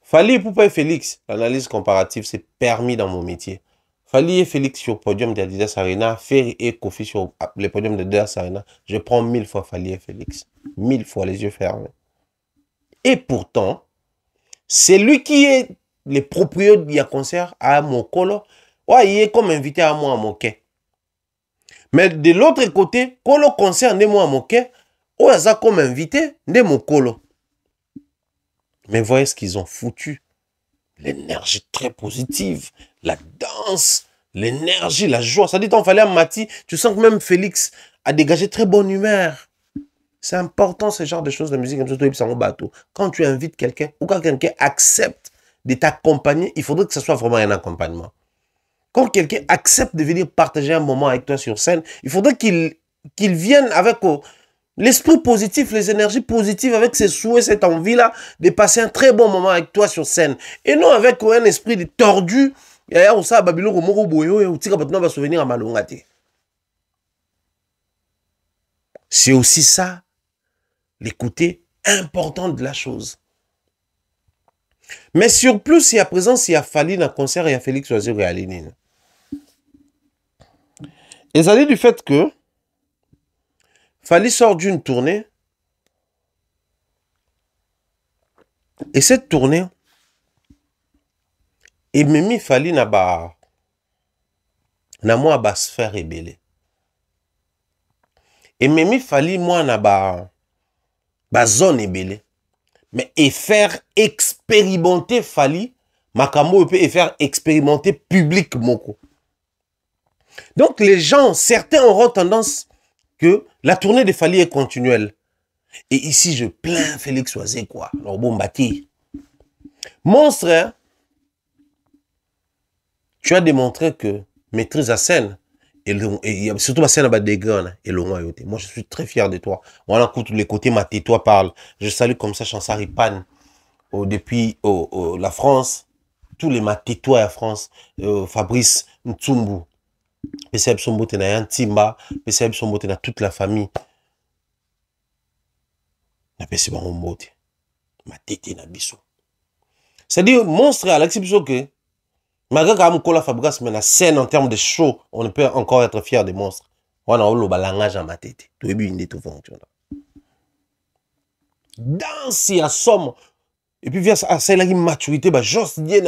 Fally, Poupa et Félix, l'analyse comparative, c'est permis dans mon métier. Fally et Félix sur le podium d'Adidas Arena, Ferry et Kofi sur le podium d'Adidas Arena, je prends 1000 fois Fally et Félix. 1000 fois, les yeux fermés. Et pourtant, c'est lui qui est le propriétaire du concert à Mokolo. Ouais, il est comme invité à moi à Moké. Mais de l'autre côté, quand le concert n'est moi à Moké, ou ça comme invité, n'est Mokolo. Mais voyez ce qu'ils ont foutu. L'énergie très positive, la danse, l'énergie, la joie. Ça dit, il fallait à Mati, tu sens que même Félix a dégagé très bonne humeur. C'est important ce genre de choses de musique comme ça, bateau. Quand tu invites quelqu'un ou quand quelqu'un accepte de t'accompagner, il faudrait que ce soit vraiment un accompagnement. Quand quelqu'un accepte de venir partager un moment avec toi sur scène, il faudrait qu'il vienne avec l'esprit positif, les énergies positives, avec ses souhaits, cette envie-là de passer un très bon moment avec toi sur scène. Et non avec un esprit de tordu. C'est aussi ça, les côtés importants de la chose. Mais sur plus, il y a présence, il y a Fally dans le concert, il y a Félix Oazero et Alénine. Et ça dit du fait que Fally sort d'une tournée. Et cette tournée, et Mimi Fally n'a pas sphère ébélée. Et Mimi Fally, moi, n'a pas zone ébélée. Mais et faire expérimenter Fally, Makambo et faire expérimenter public Moko. Donc les gens, certains auront tendance que la tournée de Fally est continuelle. Et ici, je plains Félix Oazé, quoi. Alors bon, bâti. Monstre, hein? Tu as démontré que maîtrise la scène, et surtout la scène à des grains, et le moi, je suis très fier de toi. Voilà, tous les côtés, ma toi parle. Je salue comme ça Chansari Pan, depuis la France, tous les matétois à France, Fabrice Ntsumbu, PCB Sombote na Yantimba, PCB Sombote na toute la famille. Na PCB Sombote, matete na biso. C'est-à-dire, monstre à l'exception que, malgré que la Fabrice, mais la scène en termes de show, on ne peut encore être fier des monstres. On a le balangage à ma tête. Tout est bien, tout fonctionne. Danse et somme. Et puis, via ça, la maturité, bah, juste bien,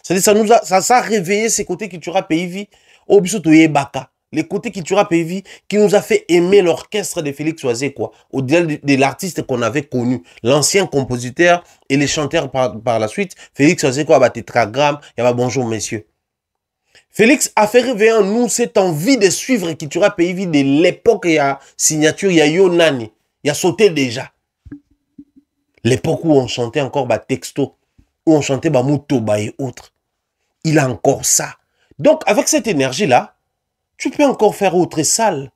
c'est-à-dire, ça a réveillé ces côtés qui tuera pays. Au biso to baka. Les côtés qui tuera pays qui nous a fait aimer l'orchestre de Félix Oazé, quoi. Au-delà de l'artiste qu'on avait connu. L'ancien compositeur et les chanteurs par la suite. Félix Oazé, quoi, bah, tétragramme. Il y a bonjour, messieurs. Félix a fait réveiller en nous cette envie de suivre qui tuera pays de l'époque, il y a signature, il y a Yonani. Il y a sauté déjà. L'époque où on chantait encore bah, texto, où on chantait bah, Mutoba et autres. Il a encore ça. Donc, avec cette énergie-là, tu peux encore faire autre salle.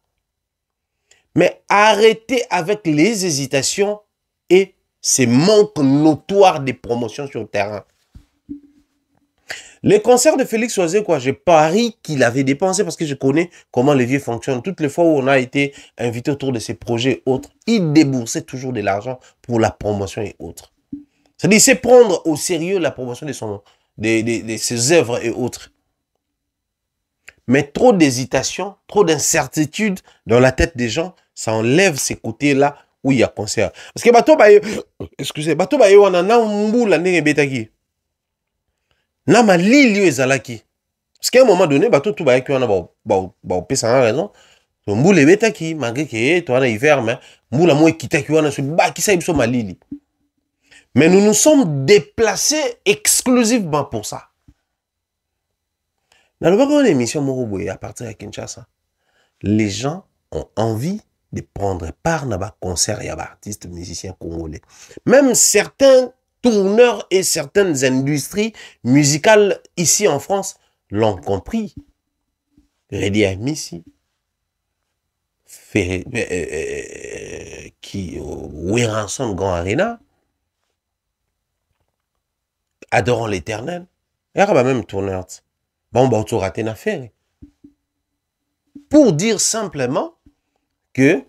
Mais arrêtez avec les hésitations et ces manques notoires de promotion sur le terrain. Les concerts de Félix Oazé, quoi, j'ai pari qu'il avait dépensé parce que je connais comment les vieux fonctionnent. Toutes les fois où on a été invité autour de ces projets et autres, il déboursait toujours de l'argent pour la promotion et autres. C'est-à-dire, c'est prendre au sérieux la promotion de ses œuvres et autres. Mais trop d'hésitation, trop d'incertitude dans la tête des gens, ça enlève ces côtés-là où il y a concert. Parce que bato baye, excusez, bato baye wana na mbula ndenge betaki. Na malili ezalaki. Parce qu'à un moment donné, bato tout baye ki wana ba pesa na raison. Mbula betaki malgré que toi na hiver mais mbula mo kitaki wana so ba ki sa biso malili. Mais nous nous sommes déplacés exclusivement pour ça. Dans le émission Moroboye à partir de Kinshasa, les gens ont envie de prendre part dans un concert et à artistes musiciens congolais. Même certains tourneurs et certaines industries musicales ici en France l'ont compris. Redi Amissi, qui Weranson Grand Arena, adorant l'éternel, il y a même tourneur. Bon, bah, tu raté une affaire. Pour dire simplement que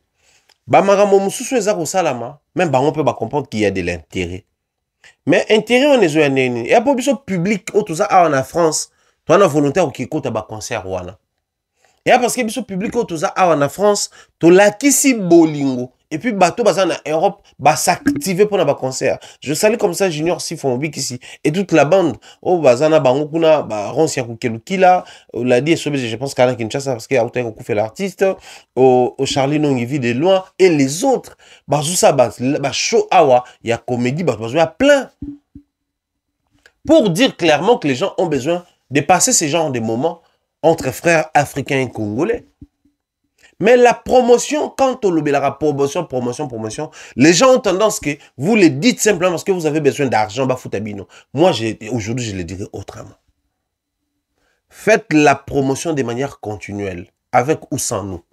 bamakambo mosusu eza kosalama même bango mpe comprendre qu'il y a de l'intérêt. Mais intérêt on ezo ya nini et pour biso public o tout ça en France toi na volontaire qui écoute ba concert wana et parce que biso public o tout ça en France to lakisi bolingo et puis bateau baza na Europe ba s'activer pour na ba concert. Je salue comme ça Junior Sifonbik ici et toute la bande o bazana bango kuna ba ronsia kukelukila l'a dit je pense qu'Alain Kinshasa parce qu'il a autant fait l'artiste au Charlie Nongivi de loin et les autres bazusa ba show awa il y a comédie ba besoin plein pour dire clairement que les gens ont besoin de passer ce genre de moments entre frères africains et congolais. Mais la promotion, quand on le promotion, les gens ont tendance que vous le dites simplement parce que vous avez besoin d'argent, bah foutabino. Moi, aujourd'hui, je le dirais autrement. Faites la promotion de manière continuelle, avec ou sans nous.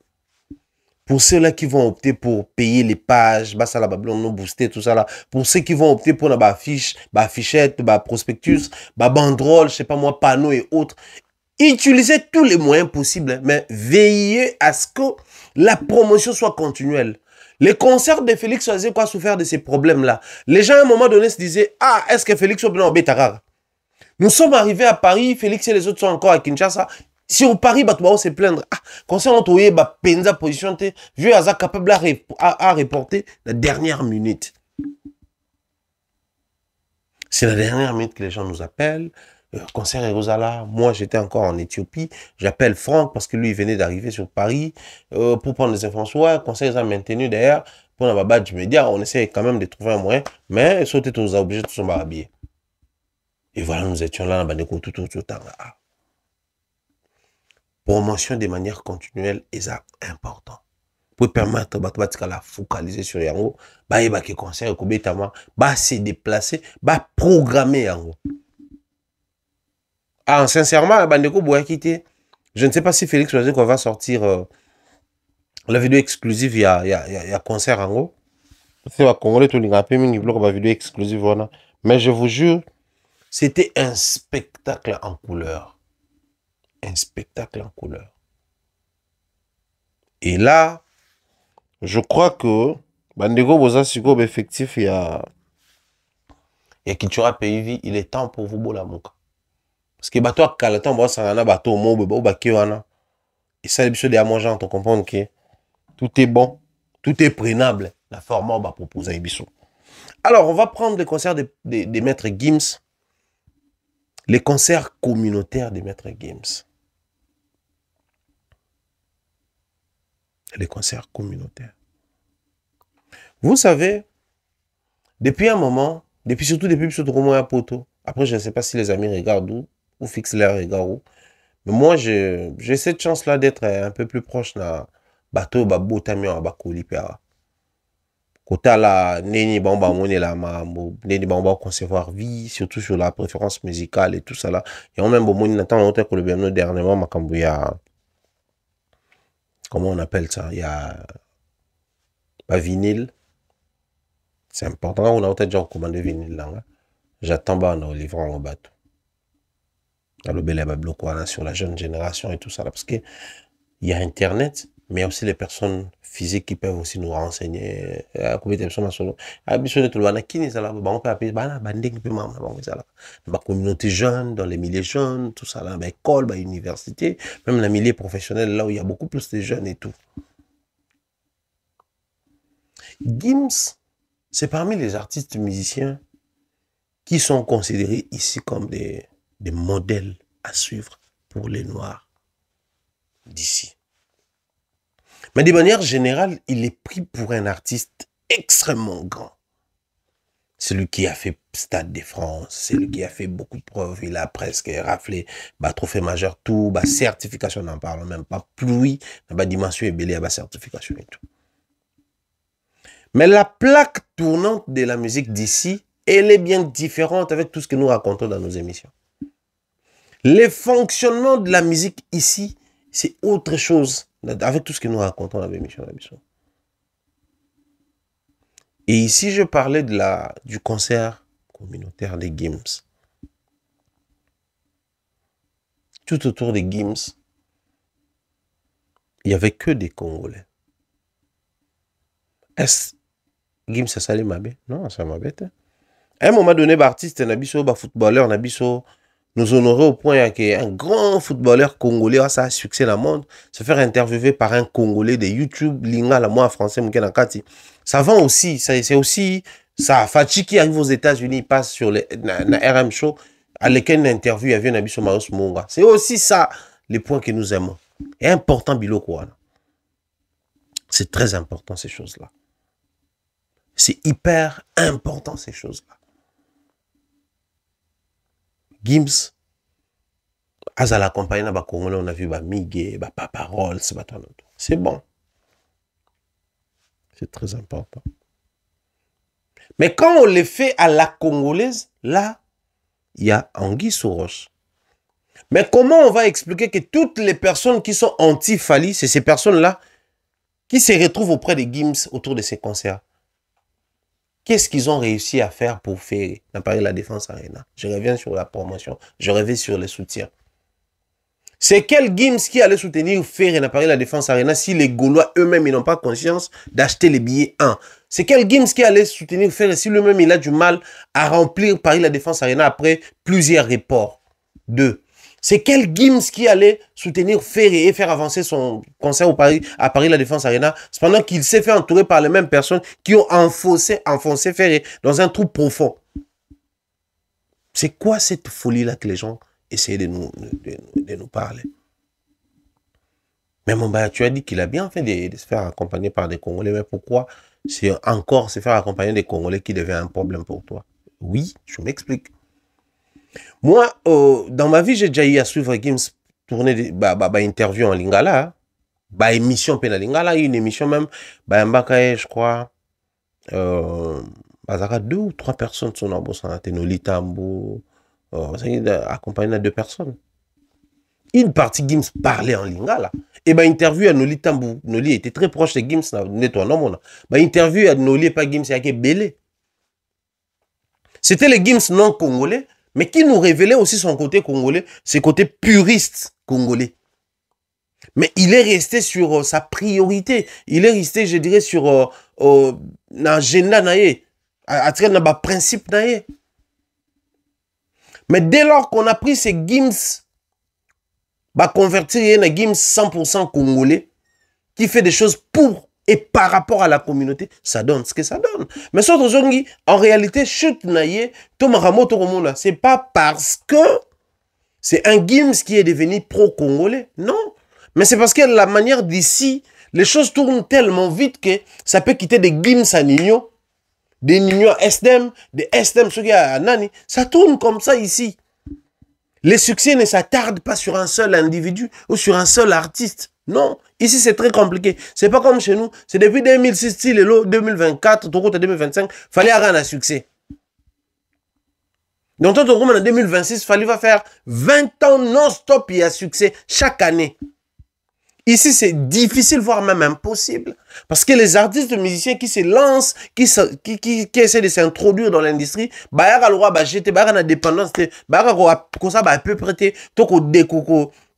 Pour ceux-là qui vont opter pour payer les pages, bah ça là, nous booster, tout ça là. Pour ceux qui vont opter pour la affiche, affichette, prospectus, banderole, je sais pas moi, panneaux et autres. Utilisez tous les moyens possibles, mais veillez à ce que la promotion soit continuelle. Les concerts de Félix Oazé quoi souffert de ces problèmes-là. Les gens à un moment donné se disaient, ah, est-ce que Félix Oazé est Bétarara? Nous sommes arrivés à Paris, Félix et les autres sont encore à Kinshasa. Si au Paris, bah, tu vas se plaindre. Ah, concert on toye, bah, penza position, vieux Aza capable à reporter la dernière minute. C'est la dernière minute que les gens nous appellent. Concert Erosala, moi j'étais encore en Éthiopie, j'appelle Franck parce que lui il venait d'arriver sur Paris pour prendre des informations. Ouais, concert a maintenu d'ailleurs pour la baba du média, on essaie quand même de trouver un moyen, mais sauter tous obligés de se habiller. Et voilà, nous étions là, tout le temps. Promotion de manière continuelle est important. Pour permettre à la focaliser sur Yango, bah il va que concert se déplacer, bah programmer Yango. Ah, sincèrement, Bandeko Boakité, je ne sais pas si Félix Oazé va sortir la vidéo exclusive, il y a concert en gros. C'est un Congolais, tout le monde a vidéo exclusive. Mais je vous jure, c'était un spectacle en couleur. Un spectacle en couleur. Et là, je crois que Bandeko Boza Siko, effectif, il y a Kitura PIV, il est temps pour vous, Bolamuka. Parce que bateau à Kalaton, bon, ça a bateau au mot, et ça, les choses de manger, on comprend que tout est bon, tout est prenable. La forme, on va proposer à Ibiso. Alors, on va prendre les concerts des maîtres Gims, les concerts communautaires des maîtres Gims. Les concerts communautaires. Vous savez, depuis un moment, surtout depuis Romo et Poto, après, je ne sais pas si les amis regardent ou fixent leur regard où. Mais moi, j'ai cette chance-là d'être un peu plus proche de bateau, Botamio, Bakolipera. Kota la neni bamba moni la neni bamba concevoir vie, surtout sur la préférence musicale et tout ça là. Et on même bon moni n'attend longtemps que le bien dernièrement Makambouya. Comment on appelle ça? Il y a pas vinyle. C'est important. On a déjà recommandé vinyle là. J'attends pas on a livré en bateau. Le bel sur la jeune génération et tout ça là parce que il y a internet mais il y a aussi les personnes physiques qui peuvent aussi nous renseigner la communauté jeune dans les milieux jeunes tout ça là école université même la milieu professionnel là où il y a beaucoup plus de jeunes et tout. Gims c'est parmi les artistes musiciens qui sont considérés ici comme des modèles à suivre pour les Noirs d'ici. Mais de manière générale, il est pris pour un artiste extrêmement grand. Celui qui a fait Stade de France, celui qui a fait beaucoup de preuves, il a presque raflé trophée majeur, tout, certification, n'en parlons même pas, pluie, dimension et belé, certification et tout. Mais la plaque tournante de la musique d'ici, elle est bien différente avec tout ce que nous racontons dans nos émissions. Les fonctionnements de la musique ici, c'est autre chose avec tout ce que nous racontons dans l'émission. Et ici, je parlais du concert communautaire des Gims. Tout autour des Gims, il n'y avait que des Congolais. Est-ce Gims ça salé mabe? Non, ça m'a bête. À un moment donné, artiste, nabiso, footballeur, nabiso, nous honorer au point qu'un grand footballeur congolais, ça a succès dans le monde, se faire interviewer par un Congolais de YouTube, linga la moi français, mouken kati. Ça vend aussi, c'est aussi ça. Fachi qui arrive aux États-Unis, il passe sur les RM Show, à lequel interview il y avait Nabiso Maros Monga. C'est aussi ça les points que nous aimons. Et important Biloko. C'est très important ces choses-là. C'est hyper important ces choses-là. Gims, à la compagnie, on a vu Miguel, Papa Rolls, c'est bon. C'est très important. Mais quand on les fait à la congolaise, là, il y a Anguille sous roche. Mais comment on va expliquer que toutes les personnes qui sont anti-Fali, c'est ces personnes-là qui se retrouvent auprès de Gims autour de ces concerts? Qu'est-ce qu'ils ont réussi à faire pour faire la Défense Arena? Je reviens sur la promotion, je reviens sur les soutiens. C'est quel Gims qui allait soutenir faire la Défense Arena si les Gaulois eux-mêmes n'ont pas conscience d'acheter les billets 1? C'est quel Gims qui allait soutenir faire si lui-même il a du mal à remplir Paris la Défense Arena après plusieurs reports? 2. C'est quel Gims qui allait soutenir Ferré et faire avancer son concert à Paris la Défense Arena, cependant qu'il s'est fait entourer par les mêmes personnes qui ont enfoncé Ferré dans un trou profond? C'est quoi cette folie-là que les gens essaient de nous parler? Mais mon bah, tu as dit qu'il a bien fait de se faire accompagner par des Congolais, mais pourquoi c'est encore se faire accompagner des Congolais qui devient un problème pour toi? Oui, je m'explique. Moi, dans ma vie, j'ai déjà eu à suivre Gims tourner interview en Lingala, émission en Lingala, une émission même, je crois, 2 ou 3 personnes sont en Bossan, Tenoli Tambo, accompagné de 2 personnes. Une partie Gims parlait en Lingala. Et interview à Noli Tambo, Noli était très proche de Gims, interview à Noli et pas Gims, il y a Belé. C'était les Gims non congolais, mais qui nous révélait aussi son côté congolais, ses côtés puristes congolais. Mais il est resté sur sa priorité. Il est resté, je dirais, sur l'agenda naïe, à travers le principe naïe. Mais dès lors qu'on a pris ces Gims, convertir en Gims 100% congolais, qui fait des choses pour et par rapport à la communauté, ça donne ce que ça donne. Mais en réalité, chute naïe, c'est pas parce que c'est un Gims qui est devenu pro-congolais. Non. Mais c'est parce que la manière d'ici, les choses tournent tellement vite que ça peut quitter des Gims à Nino, des Nino à SDM, des SDM à Nani. Ça tourne comme ça ici. Les succès ne s'attardent pas sur un seul individu ou sur un seul artiste. Non, ici c'est très compliqué. C'est pas comme chez nous. C'est depuis 2006, 2024, 2025, fallait avoir un succès. Donc, en 2026, fallait faire 20 ans non-stop, il y a succès chaque année. Ici, c'est difficile, voire même impossible. Parce que les artistes, les musiciens qui se lancent, qui essaient de s'introduire dans l'industrie, il y a le droit d'acheter, il y a la dépendance, il y a à peu près,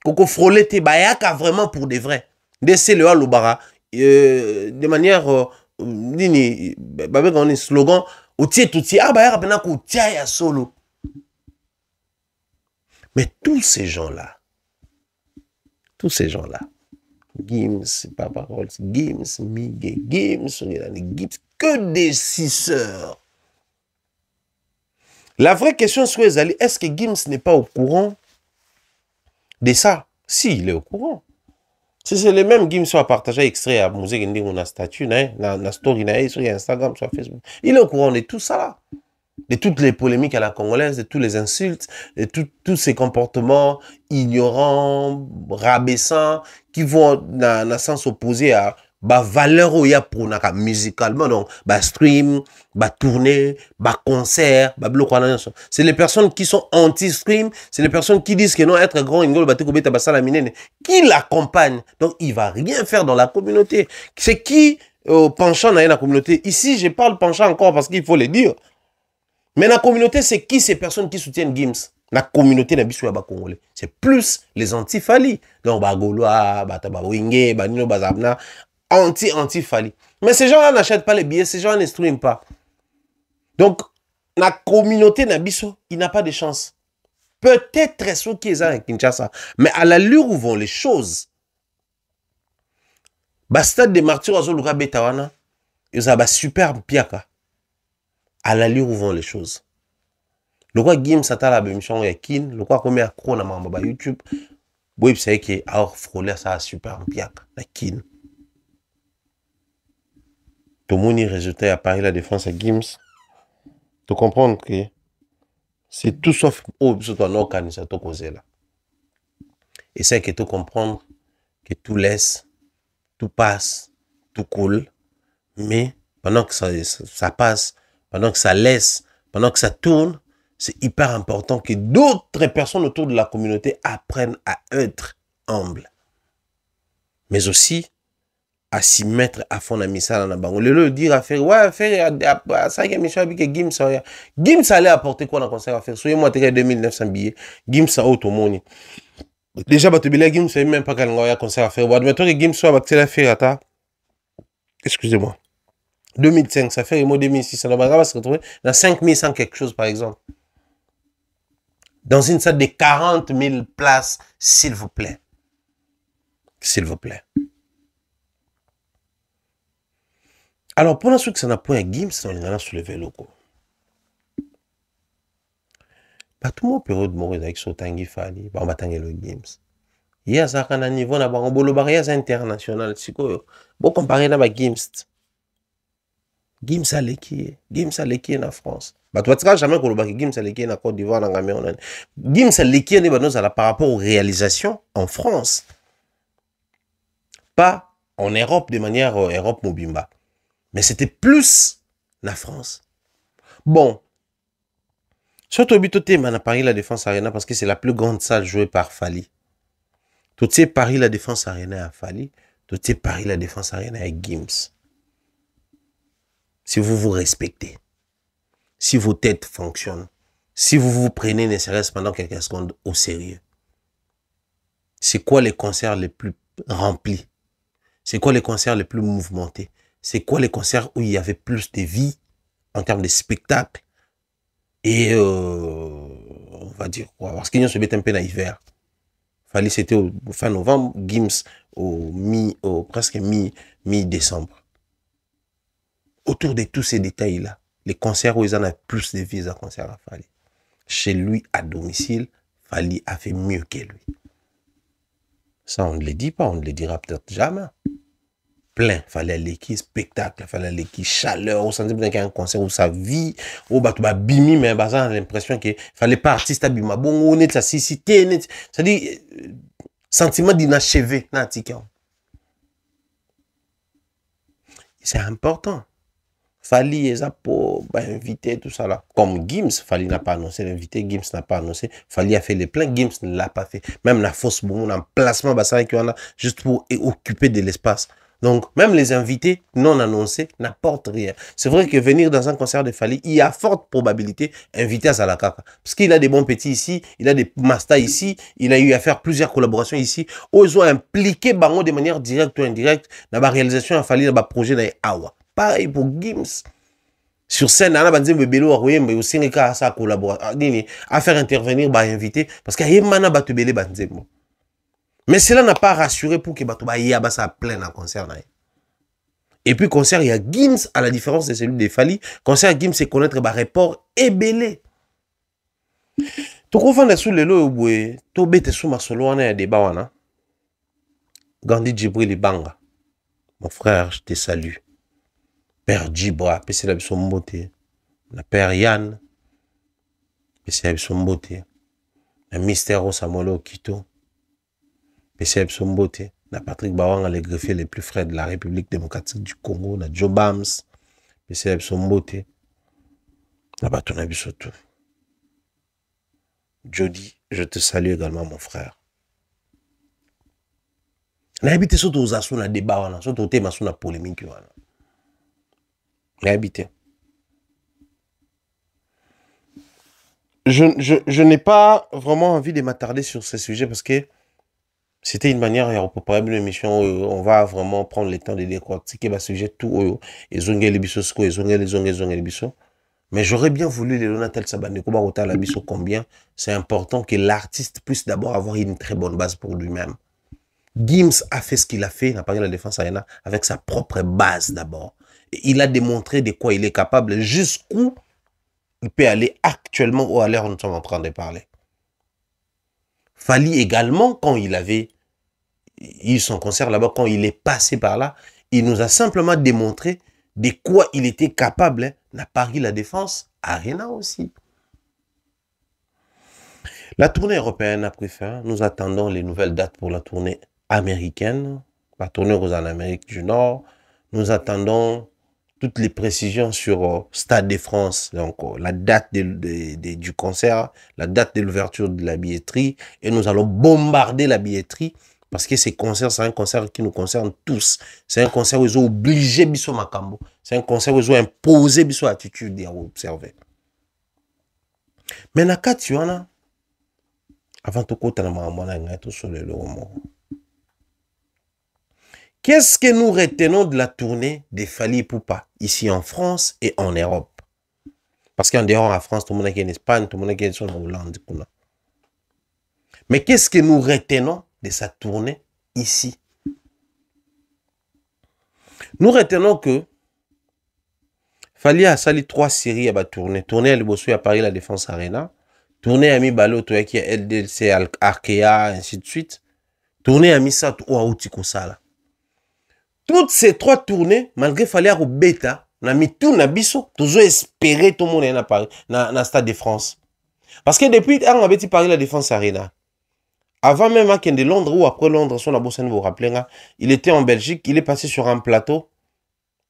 Koko frolete bayaka vraiment pour de vrai. C'est le Lobara de manière nini un slogan outil bayaka pena ko tia ya solo. Mais tous ces gens-là, Gims, Papa Rolls, Gims, Miguel, Gims, que des cisseurs. La vraie question c'est est-ce que Gims n'est pas au courant de ça? Si, il est au courant. Si c'est le même Gims soit partagé extrait à musique on a statut, na story sur Instagram, sur Facebook. Il est au courant de tout ça là. De toutes les polémiques à la congolaise, de tous les insultes, de tous ces comportements ignorants, rabaissants, qui vont dans le sens opposé à valeur où il y a pour musicalement, donc stream, tournée, concert, c'est les personnes qui sont anti-stream, c'est les personnes qui disent que non, être grand, qui l'accompagnent. Donc il va rien faire dans la communauté. C'est qui penchant dans la communauté? Ici, je parle penchant encore parce qu'il faut le dire. Mais la communauté, c'est qui ces personnes qui soutiennent Gims? La communauté n'a pas congolais. C'est plus les anti-Fali. Donc, Gaulois, Wingé, Nino Bazabna. anti-Fali. Mais ces gens-là n'achètent pas les billets, ces gens-là ne streament pas. Donc, la communauté Nabiso, il n'a pas de chance. Peut-être ceux qui sont à Kinshasa, mais à l'allure où vont les choses, Stade des martyrs à Zoluka Betawana, ils ont un super piaka. À l'allure où vont les choses. Le quoi Gim Sata la bémission et Kin, le quoi comme accro na mamba YouTube, oui c'est que alors frôler ça super piaka la Kin. Tout le monde résultat à Paris la défense à Gims. Tu comprends que c'est tout sauf surtout en organisation causé là. Et c'est que tu comprendre que tout laisse, tout passe, tout coule, mais pendant que ça passe, pendant que ça laisse, pendant que ça tourne, c'est hyper important que d'autres personnes autour de la communauté apprennent à être humbles. Mais aussi à s'y mettre à fond dans Missal en bango. Le dire à faire, ouais, faire, ça y est, Michel, que Gims allait apporter quoi dans le concert à faire? Soyez moi, 2900 billets. Gims a automoni. Déjà, Gims, c'est même pas qu'il y a un concert à faire. Mais toi, Gims soit battu la faire, excusez-moi. 2005, ça fait 2600. On va se retrouver dans 5100 quelque chose, par exemple. Dans une salle de 40 000 places, s'il vous plaît. S'il vous plaît. Alors, pendant ce que ça n'a pas un Gims, on a soulevé le coup. Pas tout le monde peut mourir avec ce tangi fali, on va tanguer le Gims. Il y a ça un niveau, on a un bolo barrière international, c'est quoi? Bon, comparé à Gims. Gims a l'équipe en France. Bah, tu vas jamais que le Gims a l'équipe en Côte d'Ivoire, en Cameroun. Gims a l'équipe par rapport aux réalisations en France. Pas en Europe, de manière Europe Mobimba. Mais c'était plus la France. Bon. Surtout, on a Paris la Défense Arena parce que c'est la plus grande salle jouée par Fali. Tout est Paris la Défense Arena à Fali. Tout est Paris la Défense Arena à Gims. Si vous vous respectez, si vos têtes fonctionnent, si vous vous prenez ne serait-ce pendant quelques secondes au sérieux, c'est quoi les concerts les plus remplis? C'est quoi les concerts les plus mouvementés? C'est quoi les concerts où il y avait plus de vie en termes de spectacle? Et on va dire quoi? Parce qu'il y a un peu d'hiver. Fallait c'était au fin novembre, Gims au presque mi-décembre. Autour de tous ces détails-là, les concerts où ils en ont plus de vie à concert à Fali. Chez lui, à domicile, Fali a fait mieux que lui. Ça, on ne le dit pas, on ne le dira peut-être jamais. Plein, fallait l'équipe spectacle, fallait l'équipe chaleur, on sentait bien qu'il y a un concert où ça vit, où bah tu vas bimi, mais bah ça a l'impression qu'il fallait pas artiste à bima, bon, on est la cité, c'est-à-dire sentiment d'inachevé, c'est important. Fali et Zapo, bah, invité, tout ça là. Comme Gims, Fali n'a pas annoncé l'invité, Gims n'a pas annoncé, Fali a fait les pleins, Gims ne l'a pas fait. Même la fausse bon, un placement, bah, ça qu'il y en a juste pour occuper de l'espace. Donc, même les invités non annoncés n'apportent rien. C'est vrai que venir dans un concert de Fali, il y a forte probabilité invité à Salakaka. Parce qu'il a des bons petits ici, il a des masters ici, il a eu à faire plusieurs collaborations ici, où ils ont impliqué Bango de manière directe ou indirecte dans la réalisation de Fali, dans le projet de Awa. Pareil pour Gims. Sur scène, on a dit mais aussi à collaborer, à faire intervenir, bah, invité, parce qu'il y a un batubélé, mais cela n'a pas rassuré pour que Batoba ça plein dans concert. Et puis concert, il y a Gims, à la différence de celui de Fali. Concert Gims, c'est connaître le rapport et belé. Tu comprends sous le lot, tu bêtes sous ma solo, on a un débat. Gandhi Djibril Banga. Mon frère, je te salue. Père Djibra, PC la son beauté. La Père Yann, PC la son beauté. Le mystère au Samolo Kito. PC son beauté. Na Patrick Bawanga, les greffiers les plus frais de la République démocratique du Congo. Na Joe Bams. PC son beauté. Na Batonabi surtout. Jody, je te salue également, mon frère. Na habité surtout aux assauts, na débat, surtout au thème, sur la polémique. Na habité. Je n'ai pas vraiment envie de m'attarder sur ce sujet parce que C'était une manière de préparer une émission où on va vraiment prendre le temps de décortiquer le sujet tout mais j'aurais bien voulu les Donatel Sabane combien c'est important que l'artiste puisse d'abord avoir une très bonne base pour lui-même. Gims a fait ce qu'il a fait, n'a pas la défense arena avec sa propre base d'abord. Il a démontré de quoi il est capable, jusqu'où il peut aller actuellement ou à l'heure où nous sommes en train de parler. Fally également, quand il avait eu son concert là-bas, quand il est passé par là, il nous a simplement démontré de quoi il était capable, hein, à Paris la Défense Arena aussi. La tournée européenne a pris fin. Nous attendons les nouvelles dates pour la tournée américaine, la tournée en Amérique du Nord. Nous attendons toutes les précisions sur Stade de France, donc la date du concert, la date de l'ouverture de la billetterie, et nous allons bombarder la billetterie parce que ces concerts, c'est un concert qui nous concerne tous. C'est un concert où ils ont obligé Bisso Makambo. C'est un concert où ils ont imposé Bisso attitude à observer. Mais Naka, tu en as. Avant tout, qu'est-ce que nous retenons de la tournée des Fally Ipupa ici en France et en Europe? Parce qu'en dehors en France, tout le monde est en Espagne, tout le monde est en Hollande. Mais qu'est-ce que nous retenons de sa tournée ici? Nous retenons que Fally a sali 3 séries à tourner. Tournée à Libosso à Paris, la Défense Arena. Tournée à Mibalo, qui est LDLC, Arkea, ainsi de suite. Tournée à Misato ou à Outikosala. Toutes ces 3 tournées, malgré Fally au bêta, na mitou na biso, toujours espéré tout le monde na Paris, na Stade de France. Parce que depuis, on avait Paris la Défense Arena. Avant même qu'il de Londres ou après Londres, son abossen vous rappelez, il était en Belgique, il est passé sur un plateau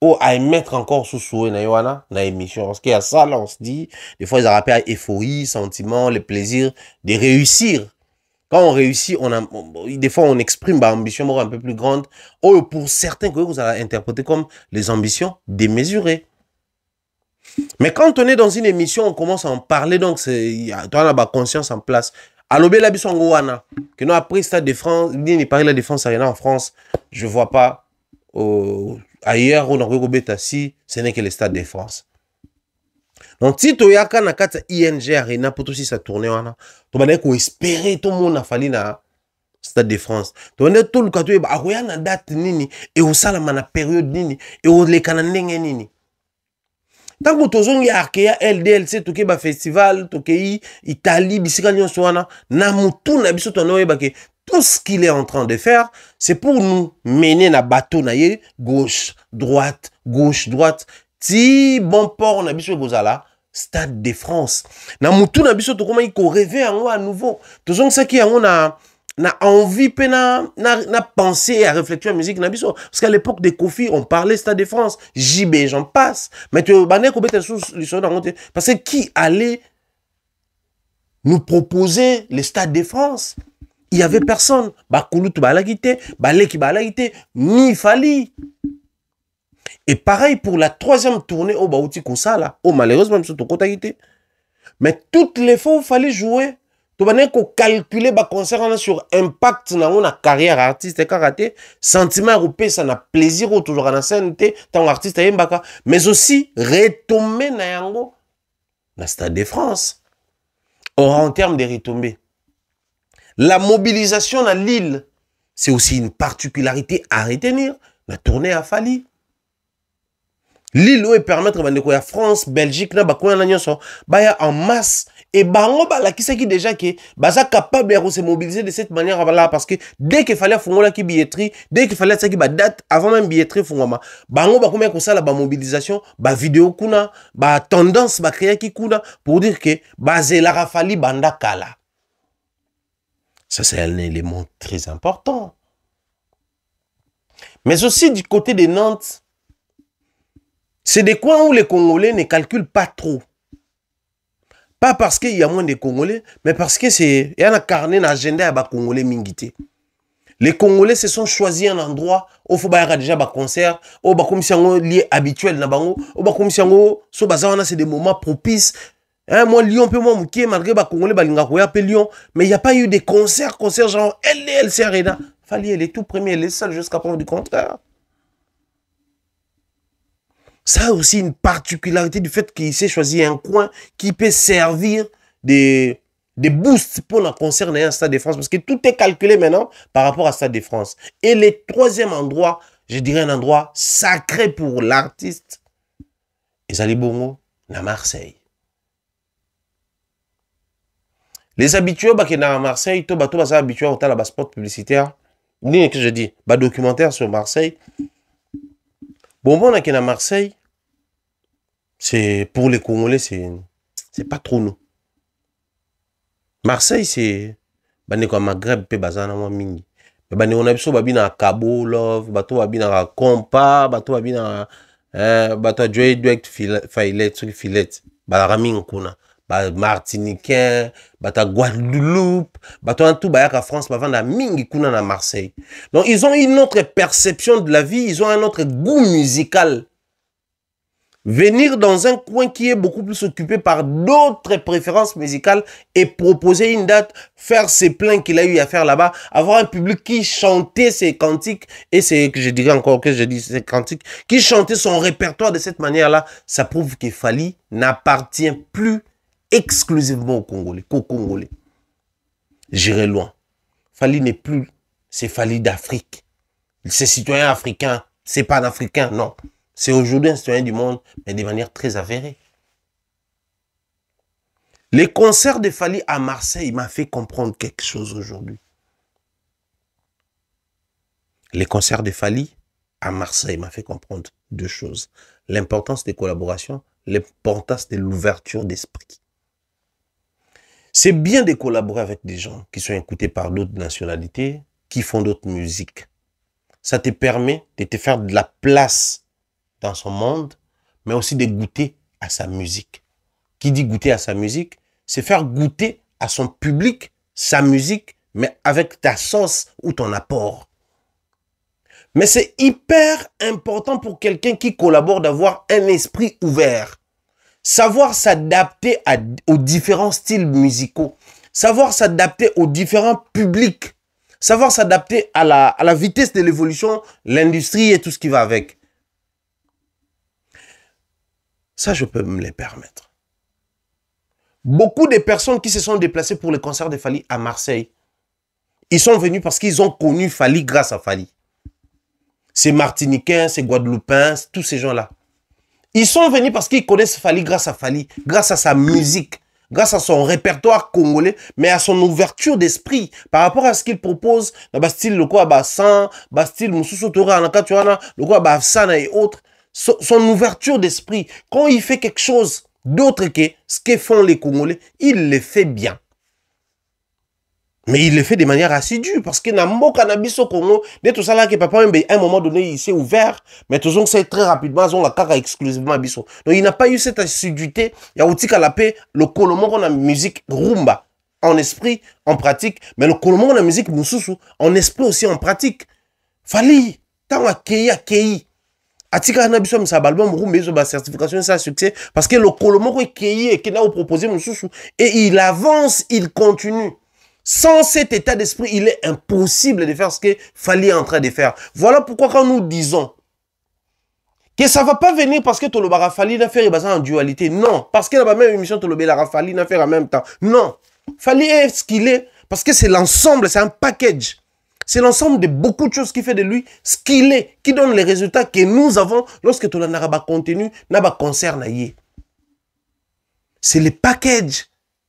où à mettre encore sous souhait na émission. Parce qu'il y a ça, là, on se dit, des fois, ils rappellent euphorie, sentiment, le plaisir de réussir. Quand on réussit, des fois, on exprime une ambition un peu plus grande. Ou pour certains, que vous allez interpréter comme les ambitions démesurées. Mais quand on est dans une émission, on commence à en parler, donc il y a la conscience en place. Alobé la bisongoana, que nous après Stade de France, ni Paris la Défense Arena en France, je ne vois pas ailleurs où on a bêta si ce n'est que le Stade de France. Donc si tu as un ING Arena pour tout si ça tourne, tu vas espérer tout le monde a fallu na Stade de France. Tu vas tout le cas tu as une date nini et au salama na période nini et au le canandenge nini. Tant que tu as Arkea LDLC tu as festival tu as Italie bisika nyonso wana na mutu na biso to na ke tout ce qu'il est en train de faire c'est pour nous mener na bateau na ye gauche droite ti bon port na biso bozala Stade de France. Na mutu na biso to comment il rêver à nouveau. Tout ça qui on a envie na penser à réfléchir à musique na biso parce qu'à l'époque de Kofi on parlait Stade de France, JB j'en passe. Mais tu bané ko beta sous parce que qui allait nous proposer le Stade de France? Il y avait personne. Bakulutu balagité, Baleki balagité, ni Fally. Et pareil pour la 3e tournée au Baouti Kosala. Oh, malheureusement, mais toutes les fois, il fallait jouer. Tu vas calculer le concert sur impact dans la carrière artiste karaté, sentiment européen, ça n'a plaisir toujours en scène, tant artiste mais aussi retomber dans le Stade de France. Or, en termes de retomber, la mobilisation à Lille, c'est aussi une particularité à retenir. La tournée à Fally. Lille où permettre de France, Belgique, na bakoya na nyonso, baya en masse et bango bala qui sait déjà que baza capable de se mobiliser de cette manière là parce que dès qu'il fallait fongola ki billetterie, dès qu'il fallait ça qui ba date avant même billetterie fongoma, bango ba combien ko ça la ba mobilisation, ba vidéo kuna, ba tendance ba créer ki kuna pour dire que bazela Fally banda kala. Ça c'est un élément très important. Mais aussi du côté de Nantes, c'est des coins où les Congolais ne calculent pas trop. Pas parce qu'il y a moins de Congolais, mais parce que c'est il y a un carnet d'agenda à Congolais mingité. Les Congolais se sont choisis un endroit où il faut déjà un concert, où il y a lié habituel na bango, où il y a c'est des moments propices. Hein, moi, Lyon, peu moi, mouké, malgré les Congolais, balinga koya, pe Lyon. Mais il n'y a pas eu de concerts genre LDLC Arena. Fali, elle est tout premier, elle est seule jusqu'à prendre du contraire. Ça a aussi une particularité du fait qu'il s'est choisi un coin qui peut servir des boosts pour un concert dans un Stade de France. Parce que tout est calculé maintenant par rapport à Stade de France. Et le troisième endroit, je dirais un endroit sacré pour l'artiste, Ezali Bongo, à Marseille. Les habitués qui sont à Marseille, tous les habitués au la spot publicitaire, que je dis, documentaire sur Marseille. Bonbon qui est à Marseille, c'est pour les Congolais, c'est pas trop nous. Marseille, c'est comme Maghreb, pe bazana moi mingi. Mais on a besoin babina Cabo Love, bato babina Compa, bato babina bato Joy Direct Filet, truc filet, baramin kuna. Martiniquais, bata Guadeloupe, bata tout bayaka France, bavanda mingi kuna na Marseille. Donc ils ont une autre perception de la vie, ils ont un autre goût musical. Venir dans un coin qui est beaucoup plus occupé par d'autres préférences musicales et proposer une date, faire ses plans qu'il a eu à faire là-bas, avoir un public qui chantait ses cantiques, et c'est que je dirais encore que je dis ses cantiques, qui chantait son répertoire de cette manière-là, ça prouve que Fally n'appartient plus exclusivement aux Congolais, qu'aux Congolais. J'irai loin. Fally n'est plus, c'est Fally d'Afrique. C'est citoyen africain, c'est pas d'Africain, non. C'est aujourd'hui un citoyen du monde, mais de manière très avérée. Les concerts de Fally à Marseille m'a fait comprendre quelque chose aujourd'hui. Les concerts de Fally à Marseille m'a fait comprendre deux choses. L'importance des collaborations, l'importance de l'ouverture d'esprit. C'est bien de collaborer avec des gens qui sont écoutés par d'autres nationalités, qui font d'autres musiques. Ça te permet de te faire de la place dans son monde, mais aussi de goûter à sa musique. Qui dit goûter à sa musique, c'est faire goûter à son public sa musique, mais avec ta sauce ou ton apport. Mais c'est hyper important pour quelqu'un qui collabore d'avoir un esprit ouvert. Savoir s'adapter aux différents styles musicaux. Savoir s'adapter aux différents publics. Savoir s'adapter à la vitesse de l'évolution, l'industrie et tout ce qui va avec. Ça, je peux me les permettre. Beaucoup de personnes qui se sont déplacées pour le concert de Fally à Marseille, ils sont venus parce qu'ils ont connu Fally grâce à Fally. C'est Martiniquais, c'est Guadeloupéens, tous ces gens-là. Ils sont venus parce qu'ils connaissent Fally grâce à sa musique, grâce à son répertoire congolais, mais à son ouverture d'esprit par rapport à ce qu'il propose dans le style le quoi, le style Moussoussou Tora, le quoi, Afsana et autres. Son ouverture d'esprit, quand il fait quelque chose d'autre que ce que font les Congolais, il le fait bien. Mais il le fait de manière assidue, parce que dans le cannabis au Congo, dès tout ça là, que papa, à un moment donné, il s'est ouvert, mais toujours c'est très rapidement, ils ont la carte exclusivement à Bisso. Donc il n'a pas eu cette assiduité. Il y a aussi qu'à la paix, le Colombo, on a musique rumba, en esprit, en pratique, mais le Colombo, on a musique Moussoussou, en esprit aussi, en pratique. Fally, tant à Kei. Atika na biso msa album rumbezo ba certification ça succès parce que le Colombo est qui et qui n'a proposé Moussoussou et il avance, il continue. Sans cet état d'esprit, il est impossible de faire ce que Fally est en train de faire. Voilà pourquoi quand nous disons que ça ne va pas venir parce que Tolobara Fally n'a fait en dualité. Non, parce que la même émission Tolobara Fally n'a fait en même temps. Non, Fally est ce qu'il est parce que c'est l'ensemble, c'est un package. C'est l'ensemble de beaucoup de choses qui fait de lui ce qu'il est, qui donne les résultats que nous avons lorsque tu as un contenu, un concert. C'est le package.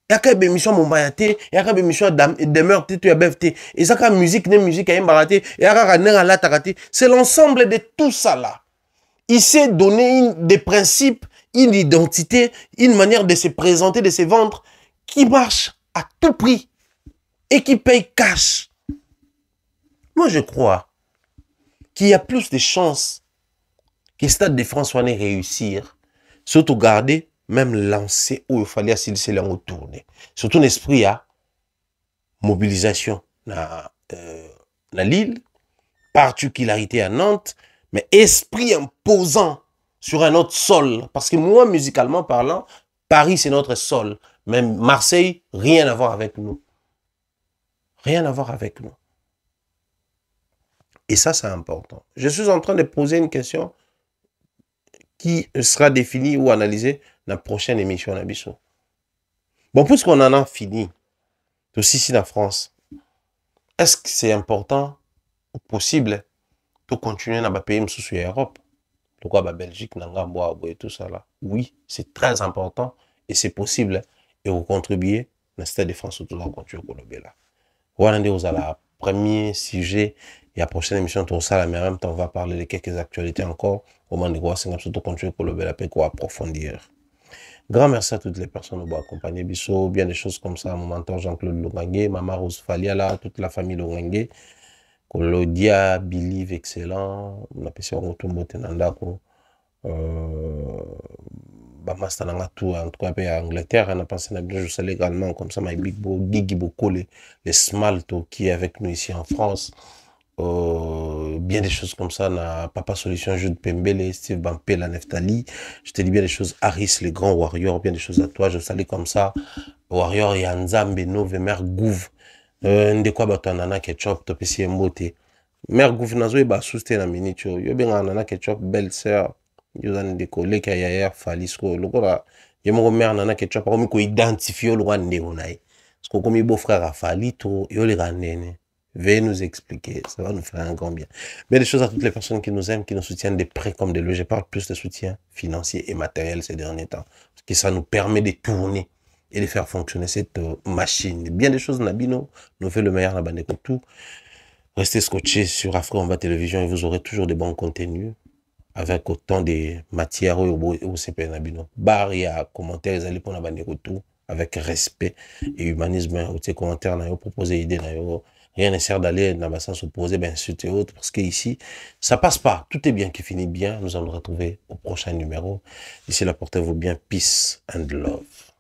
Il y a une émission Mombayate, il y a une émission Demeure, il y a une musique, c'est l'ensemble de tout ça là. Il s'est donné des principes, une identité, une manière de se présenter, de se vendre qui marche à tout prix et qui paye cash. Moi, je crois qu'il y a plus de chances que le Stade de France soit réussir, surtout garder, même lancer où il fallait s'il retourner. Surtout l'esprit à mobilisation dans l'île, particularité à Nantes, mais esprit imposant sur un autre sol. Parce que moi, musicalement parlant, Paris, c'est notre sol. Même Marseille, rien à voir avec nous. Rien à voir avec nous. Et ça, c'est important. Je suis en train de poser une question qui sera définie ou analysée dans la prochaine émission d'Abisso. Bon, puisqu'on en a fini, aussi ici en France, est-ce que c'est important ou possible de continuer dans les pays sous l'Europe? Pourquoi la Belgique, et tout ça là? Oui, c'est très important et c'est possible. Et vous contribuez dans le Stade de France, tout ça, continuer là. Voilà, vous avez le premier sujet et la prochaine émission, tout ça, mais en même temps, on va parler de quelques actualités encore. Au moment de voir, c'est surtout continuer pour le bel pour approfondir. Grand merci à toutes les personnes qui ont accompagné Bisso, bien des choses comme ça, mon mentor Jean-Claude Longangue, Maman Rose Faliala, toute la famille Longangue, Kolodia, Believe, excellent, on appelle ça Rotumbo Tenandako, Bamasta Nangatou, en tout cas, à Angleterre, on a pensé à je salue également, comme ça, My Big Bo, Gigi Boko, les Smalto qui est avec nous ici en France. Bien des choses comme ça, na Papa Solution, Jude Pembele, Steve Bampé, la Neftali. Je te dis bien des choses, Harris, les grands warriors, bien des choses à toi. Je salue comme ça, Warrior et Anzambe, Nove, Mère Gouv, Ndekwa Batanana Ketchup, Topesi Mbote. Mère Gouv, Nazo et Basouste na Minicho, Yo Ben Nana Ketchup, belle sœur, Yozan Deko, Leka Yayer, Falisco, Lokora, Yemo Mère Nana Ketchup, comme il identifie le Rwandais, parce que comme il beau frère à Falito, Yo les Rwandais. Veuillez nous expliquer, ça va nous faire un grand bien. Mais des choses à toutes les personnes qui nous aiment, qui nous soutiennent de près comme de loin. Je parle plus de soutien financier et matériel ces derniers temps. Parce que ça nous permet de tourner et de faire fonctionner cette machine. Bien des choses, Nabino nous fait le meilleur dans tout. Restez scotchés sur Afro-Enva Télévision et vous aurez toujours de bons contenus avec autant de matières au CP Nabino. Barre et commentaires, les allez pour tout avec respect et humanisme. Aux commentaires, proposer idées. Rien ne sert d'aller dans le sens opposé, ben insulter autres, parce qu'ici, ça passe pas. Tout est bien qui finit bien. Nous allons nous retrouver au prochain numéro. D'ici là, portez-vous bien. Peace and love.